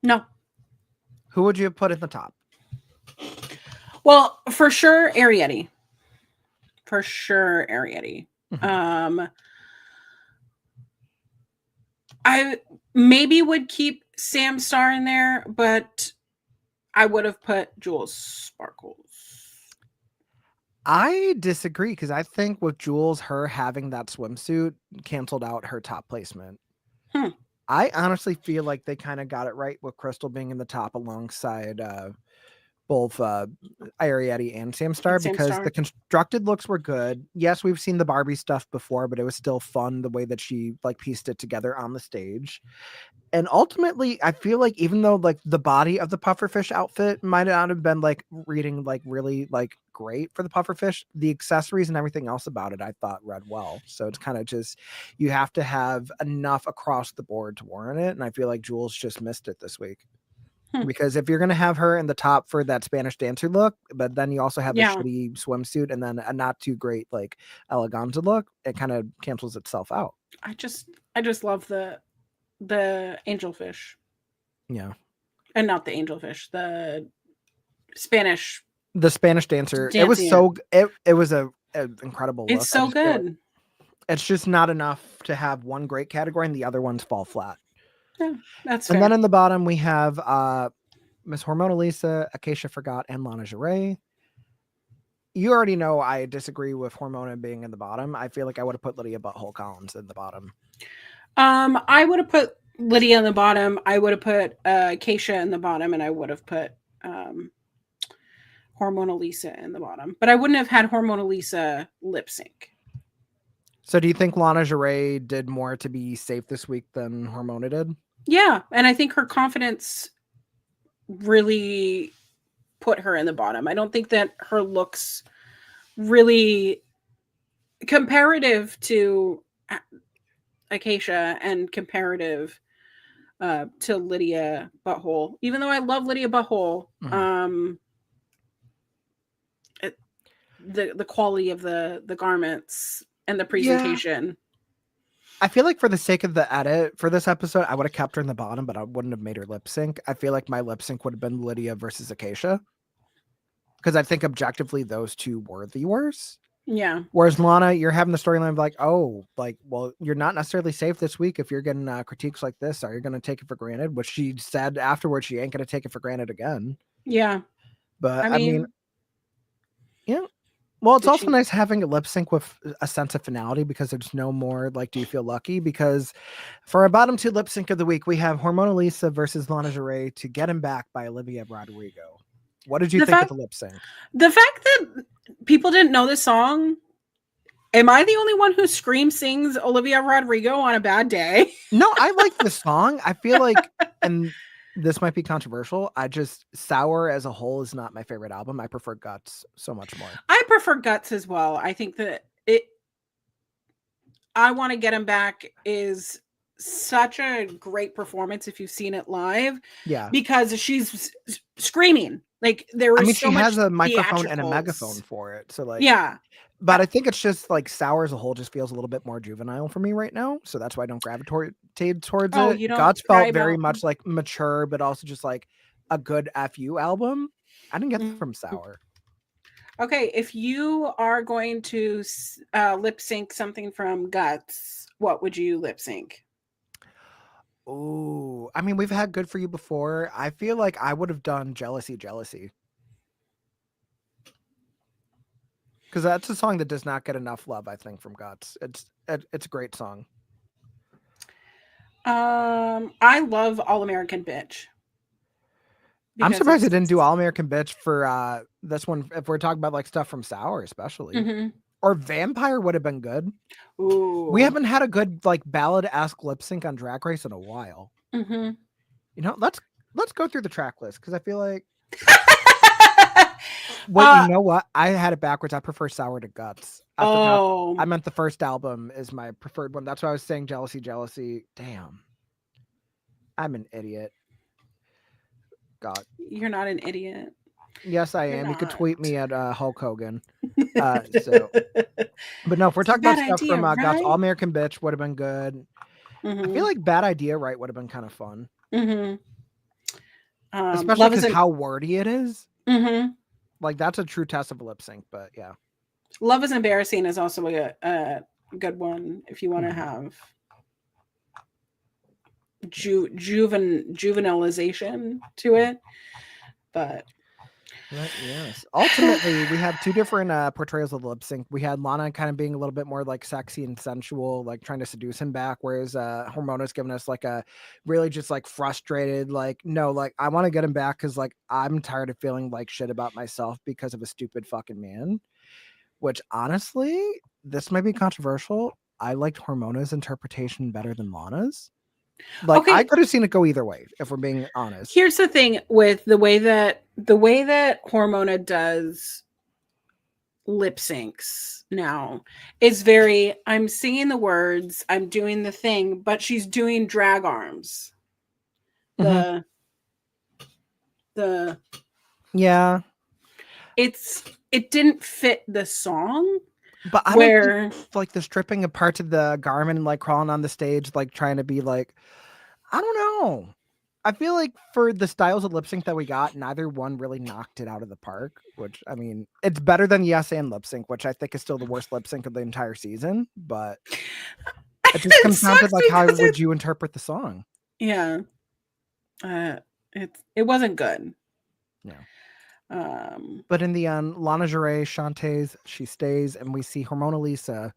No. Who would you have put in the top? Well, for sure, Arietti. For sure, Arietti. Mhm. I maybe would keep Sam Star in there, but I would have put Jules Sparkles. I disagree because I think with Jules, her having that swimsuit canceled out her top placement. Hmm. I honestly feel like they kind of got it right with Crystal being in the top alongside both Arietti and Sam Star, Sam because Star. the constructed looks were good. Yes, we've seen the Barbie stuff before, but it was still fun the way that she like pieced it together on the stage. And ultimately, I feel like even though like the body of the pufferfish outfit might not have been like reading like really like great for the pufferfish, the accessories and everything else about it I thought read well. So it's kind of just you have to have enough across the board to warrant it. And I feel like Jules just missed it this week. Because if you're gonna have her in the top for that Spanish dancer look, but then you also have the Yeah. shitty swimsuit and then a not too great like eleganza look, it kind of cancels itself out. I just love the angelfish. Yeah. And not the angelfish, the Spanish. The Spanish dancer. It was Dancing. so it was a incredible look. It's I so just feel like good. it's just not enough to have one great category and the other ones fall flat. Yeah, that's And fair. then in the bottom we have Miss Hormona Lisa, Acacia Forgot, and Lana Jarre. you already know I disagree with Hormona being in the bottom. I feel like I would have put Lydia Butthole Collins in the bottom. I would have put Lydia in the bottom. I would have put Keisha in the bottom, and I would have put Hormona Lisa in the bottom. But I wouldn't have had Hormona Lisa lip sync. So do you think Lana Jarre did more to be safe this week than Hormona did? Yeah, and I think her confidence really put her in the bottom. I don't think that her looks really comparative to Acacia and comparative to Lydia Butthole. Even though I love Lydia Butthole, the quality of the garments and the presentation. I feel like for the sake of the edit for this episode, I would have kept her in the bottom, but I wouldn't have made her lip sync. I feel like my lip sync would have been Lydia versus Acacia. Because I think objectively those two were the worst. Yeah. Whereas Lana, you're having the storyline of like, oh, like, well, you're not necessarily safe this week if you're getting critiques like this. Are you going to take it for granted? Which she said afterwards, she ain't going to take it for granted again. Yeah. But I mean yeah. Well, it's also nice having a lip sync with a sense of finality because there's no more like, do you feel lucky? Because for our bottom two lip sync of the week, we have Hormona Lisa versus Lana Jarre to Get Him Back by Olivia Rodrigo. What did you think of the lip sync? The fact that people didn't know this song. Am I the only one who sings Olivia Rodrigo on a bad day? No, I like the song. I feel like, and this might be controversial, Sour as a whole is not my favorite album. I prefer Guts so much more. I prefer Guts as well. I think that I Want to Get Him Back is such a great performance if you've seen it live. Yeah. Because she's screaming. Like there was she has a microphone and a megaphone for it. So like, yeah. But I think it's just like Sour as a whole just feels a little bit more juvenile for me right now. So that's why I don't gravitate towards it. Guts felt very much like mature, but also just like a good FU album. I didn't get that from Sour. Okay, if you are going to lip sync something from Guts, what would you lip sync? Oh, I mean, we've had Good For You before. I feel like I would have done Jealousy. Because that's a song that does not get enough love, I think, from Guts. It's a great song. I love All American Bitch. I'm surprised they didn't do All American Bitch for this one. If we're talking about like stuff from Sour, especially, or Vampire would have been good. Ooh. We haven't had a good like ballad-esque lip sync on Drag Race in a while. You know, let's go through the track list because I feel like. Wait, you know what? I had it backwards. I prefer Sour to Guts. I meant the first album is my preferred one. That's why I was saying Jealousy. Damn. I'm an idiot. God. You're not an idiot. Yes, I am. You could tweet me at Hulk Hogan. But no, if we're talking about stuff from Guts, All American Bitch would have been good. I feel like Bad Idea, right, would have been kind of fun. Especially because how wordy it is. Like that's a true test of a lip sync, but yeah. Love is Embarrassing is also a good one if you want to have juvenilization to it. But right, yes. Ultimately, we have two different portrayals of lip sync. We had Lana kind of being a little bit more like sexy and sensual, like trying to seduce him back, whereas Hormona's giving us like a really just like frustrated, like, no, like I want to get him back because like I'm tired of feeling like shit about myself because of a stupid fucking man. Which honestly, this might be controversial. I liked Hormona's interpretation better than Lana's. Like I could have seen it go either way, if we're being honest. Here's the thing with the way that Hormona does lip syncs now is very, I'm singing the words, I'm doing the thing, but she's doing drag arms. The yeah. It didn't fit the song. But I don't think, like the stripping of parts of the garment and like crawling on the stage, like trying to be like, I don't know. I feel like for the styles of lip sync that we got, neither one really knocked it out of the park, which I mean, it's better than Yes and lip sync, which I think is still the worst lip sync of the entire season, but it just comes down to like, how would you interpret the song? Yeah. It wasn't good. Yeah. But in the end, Lana Jarre, Shantae's, she stays, and we see Hormona Lisa,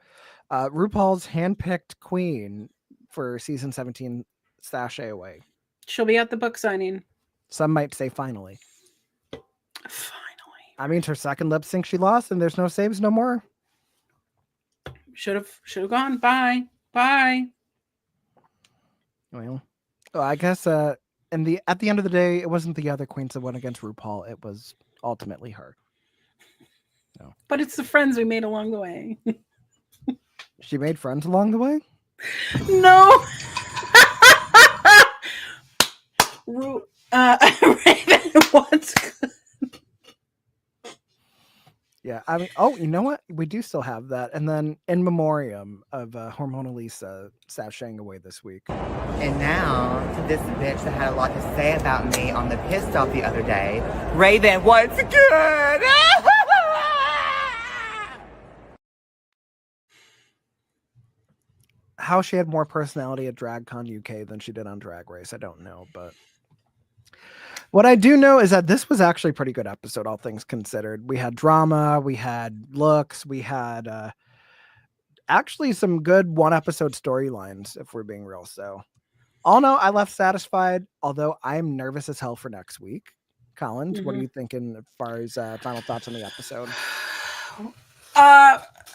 RuPaul's handpicked queen for season 17, sashay away. She'll be at the book signing. Some might say finally. Finally. I mean, it's her second lip sync she lost, and there's no saves no more. Should have gone. Bye. Well, I guess at the end of the day, it wasn't the other queens that went against RuPaul. It was ultimately her. So. But it's the friends we made along the way. She made friends along the way? No. Raven, what's good? Yeah, I mean, oh, you know what? We do still have that. And then in memoriam of Hormona Lisa sashaying away this week. And now to this bitch that had a lot to say about me on the Pissed Off the other day. Raven, what's good? How she had more personality at DragCon UK than she did on Drag Race, I don't know. But what I do know is that this was actually a pretty good episode, all things considered. We had drama, we had looks, we had actually some good one-episode storylines, if we're being real. So, all in all, I left satisfied, although I'm nervous as hell for next week. Collins, what are you thinking as far as final thoughts on the episode?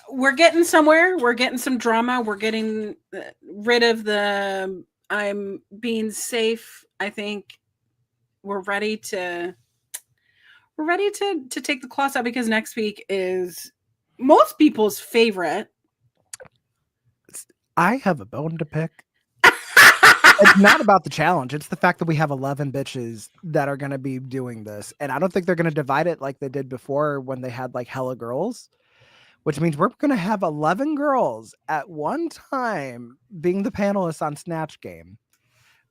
We're getting somewhere. We're getting some drama. We're getting rid of the I'm being safe. I think we're ready to take the claws out, because next week is most people's favorite. I have a bone to pick. It's not about the challenge. It's the fact that we have 11 bitches that are going to be doing this. And I don't think they're going to divide it like they did before when they had like hella girls, which means we're going to have 11 girls at one time being the panelists on Snatch Game,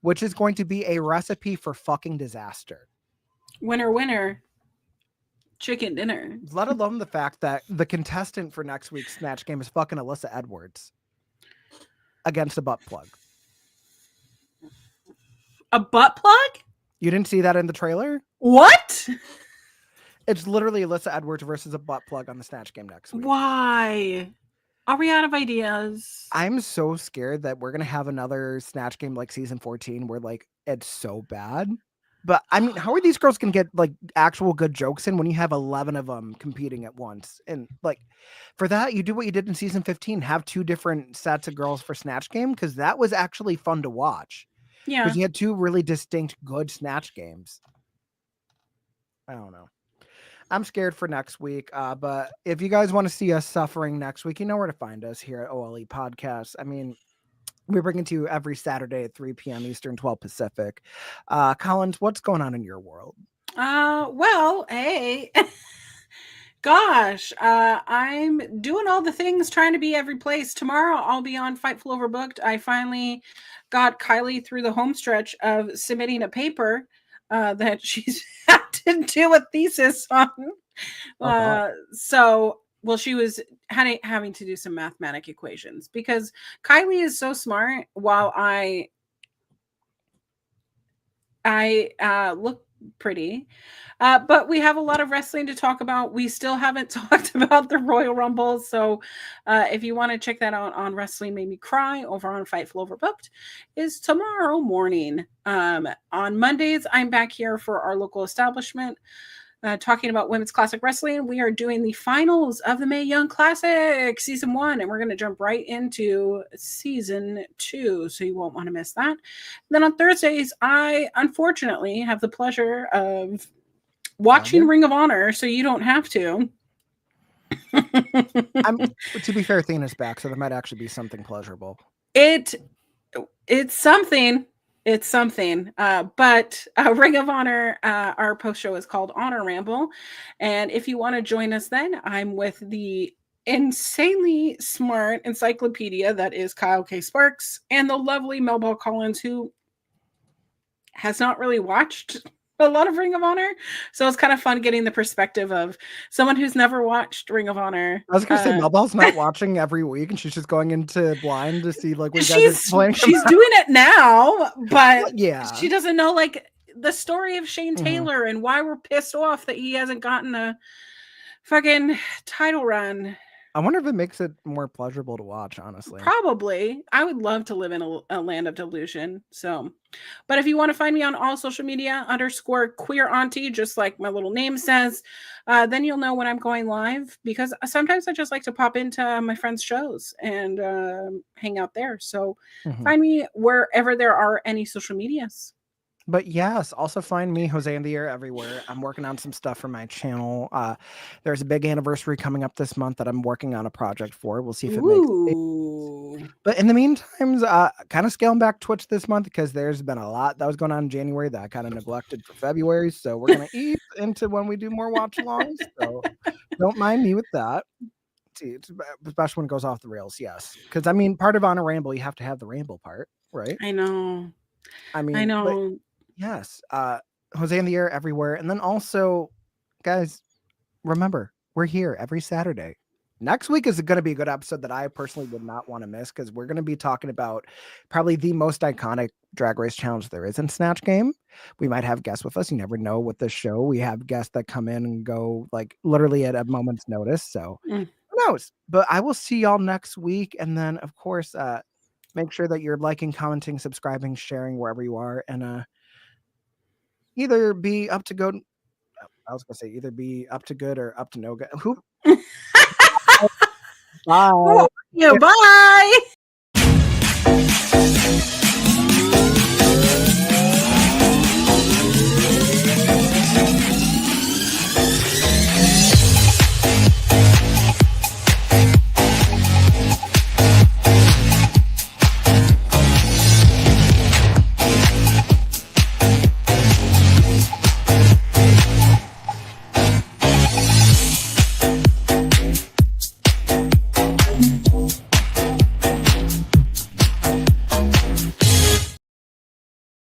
which is going to be a recipe for fucking disaster. Winner, winner. Chicken dinner. Let alone the fact that the contestant for next week's Snatch Game is fucking Alyssa Edwards against a butt plug. A butt plug? You didn't see that in the trailer? What? It's literally Alyssa Edwards versus a butt plug on the Snatch Game next week. Why? Are we out of ideas? I'm so scared that we're going to have another Snatch Game like season 14 where like it's so bad. But I mean, how are these girls going to get like actual good jokes in when you have 11 of them competing at once? And like for that, you do what you did in season 15, have 2 different sets of girls for Snatch Game, because that was actually fun to watch. Yeah. Because you had 2 really distinct good Snatch Games. I don't know. I'm scared for next week. But if you guys want to see us suffering next week, you know where to find us here at OLE Podcast. I mean, we bring it to you every Saturday at 3 p.m. Eastern, 12 Pacific. Collins, what's going on in your world? Well, hey, gosh, I'm doing all the things, trying to be every place. Tomorrow I'll be on Fightful Overbooked. I finally got Kylie through the home stretch of submitting a paper that she's had to do a thesis on. Well, she was having to do some mathematic equations, because Kylie is so smart, while I look pretty. But we have a lot of wrestling to talk about. We still haven't talked about the Royal Rumble. So if you want to check that out on Wrestling Made Me Cry over on Fightful Overbooked, is tomorrow morning. On Mondays, I'm back here for our local establishment. Talking about women's classic wrestling. We are doing the finals of the Mae Young Classic season 1, and we're going to jump right into season 2, so you won't want to miss that. And then on Thursdays, I unfortunately have the pleasure of watching Ring of Honor, so you don't have to. To be fair, Athena's back, so there might actually be something pleasurable. It's something. It's something, but Ring of Honor, our post show is called Honor Ramble. And if you want to join us then, I'm with the insanely smart encyclopedia that is Kyle K. Sparks, and the lovely Melba Collins, who has not really watched a lot of Ring of Honor. So it's kind of fun getting the perspective of someone who's never watched Ring of Honor. I was going to say, Melba's not watching every week, and she's just going into blind to see like what you guys are playing. She's doing it now, but yeah, she doesn't know like the story of Shane Taylor and why we're pissed off that he hasn't gotten a fucking title run. I wonder if it makes it more pleasurable to watch, honestly. Probably. I would love to live in a land of delusion. So, but if you want to find me on all social media, _queer auntie, just like my little name says, then you'll know when I'm going live, because sometimes I just like to pop into my friends' shows and hang out there. So find me wherever there are any social medias. But yes, also find me, Jose in the Air, everywhere. I'm working on some stuff for my channel. There's a big anniversary coming up this month that I'm working on a project for. We'll see if it makes it. But in the meantime, kind of scaling back Twitch this month because there's been a lot that was going on in January that I kind of neglected for February. So we're going to ease into when we do more watch alongs. So don't mind me with that. Especially when it goes off the rails, yes. Because I mean, part of On a Ramble, you have to have the ramble part, right? I know. I mean, I know. yes, Jose in the Air everywhere. And then also, guys, remember, we're here every Saturday. Next week is going to be a good episode that I personally would not want to miss, because we're going to be talking about probably the most iconic Drag Race challenge there is in Snatch Game. We might have guests with us. You never know with this show. We have guests that come in and go like literally at a moment's notice. So who knows? But I will see y'all next week. And then, of course, make sure that you're liking, commenting, subscribing, sharing wherever you are. And either be up to good. I was gonna say either be up to good or up to no good. Who? Bye. Yeah, bye.